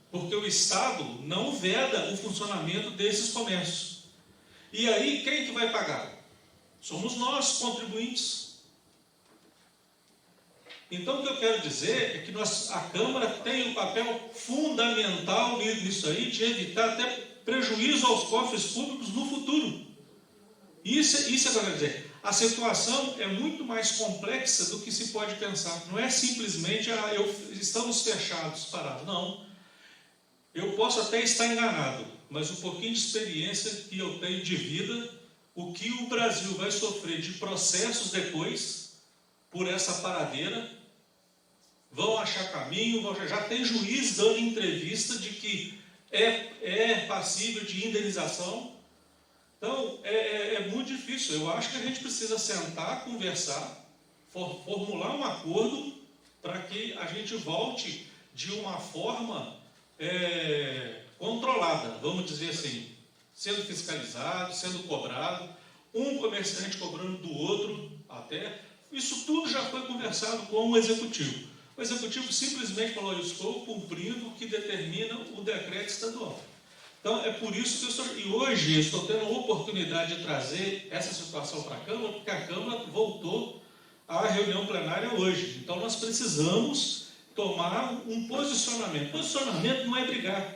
porque o Estado não veda o funcionamento desses comércios. E aí, quem que vai pagar? Somos nós, contribuintes. Então, o que eu quero dizer é que a Câmara tem um papel fundamental nisso aí, de evitar até prejuízo aos cofres públicos no futuro. Isso é o que eu quero dizer. A situação é muito mais complexa do que se pode pensar. Não é simplesmente, estamos fechados, parados. Não. Eu posso até estar enganado, mas um pouquinho de experiência que eu tenho de vida, o que o Brasil vai sofrer de processos depois, por essa paradeira, vão achar caminho, já tem juiz dando entrevista de que é passível de indenização. Então, é muito difícil. Eu acho que a gente precisa sentar, conversar, formular um acordo para que a gente volte de uma forma controlada, vamos dizer assim, sendo fiscalizado, sendo cobrado, um comerciante cobrando do outro, até. Isso tudo já foi conversado com o Executivo. O Executivo simplesmente falou, eu estou cumprindo o que determina o decreto estadual. Então, é por isso que eu estou... E hoje eu estou tendo a oportunidade de trazer essa situação para a Câmara, porque a Câmara voltou à reunião plenária hoje. Então, nós precisamos tomar um posicionamento. Posicionamento não é brigar.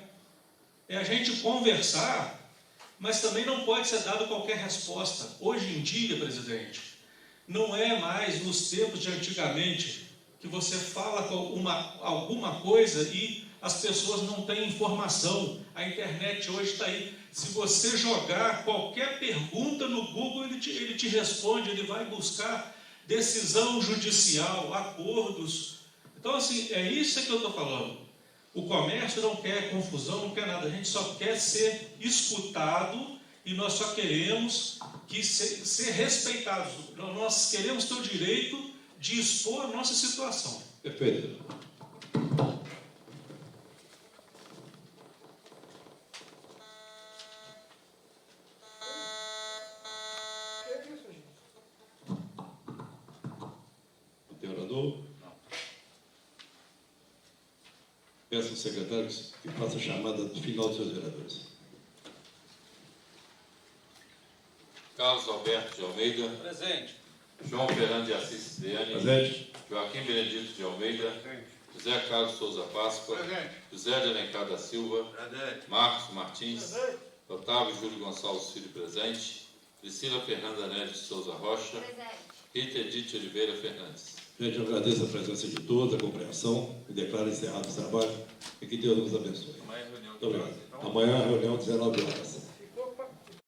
É a gente conversar, mas também não pode ser dado qualquer resposta. Hoje em dia, presidente, não é mais nos tempos de antigamente que você fala alguma coisa e as pessoas não têm informação. A internet hoje está aí. Se você jogar qualquer pergunta no Google, ele te responde, ele vai buscar decisão judicial, acordos. Então, assim, é isso que eu estou falando. O comércio não quer confusão, não quer nada. A gente só quer ser escutado e nós só queremos ser respeitados. Nós queremos ter o direito de expor a nossa situação. Perfeito. Que é isso, gente? Não tem orador? Não. Peço ao secretário que faça a chamada final dos seus vereadores. Carlos Alberto de Almeida. Presente. João Fernando de Assis Cipriani. Presente. Joaquim Benedito de Almeida. José Carlos Souza Páscoa. José de Alencar da Silva. Marcos Martins. Otávio Júlio Gonçalves Filho presente. Priscila Fernanda Neves de Souza Rocha. Rita Edith Oliveira Fernandes. Gente, eu agradeço a presença de todos, a compreensão e declaro encerrado o trabalho e que Deus nos abençoe. Amanhã é reunião. Muito obrigado. Amanhã a reunião, 19 horas.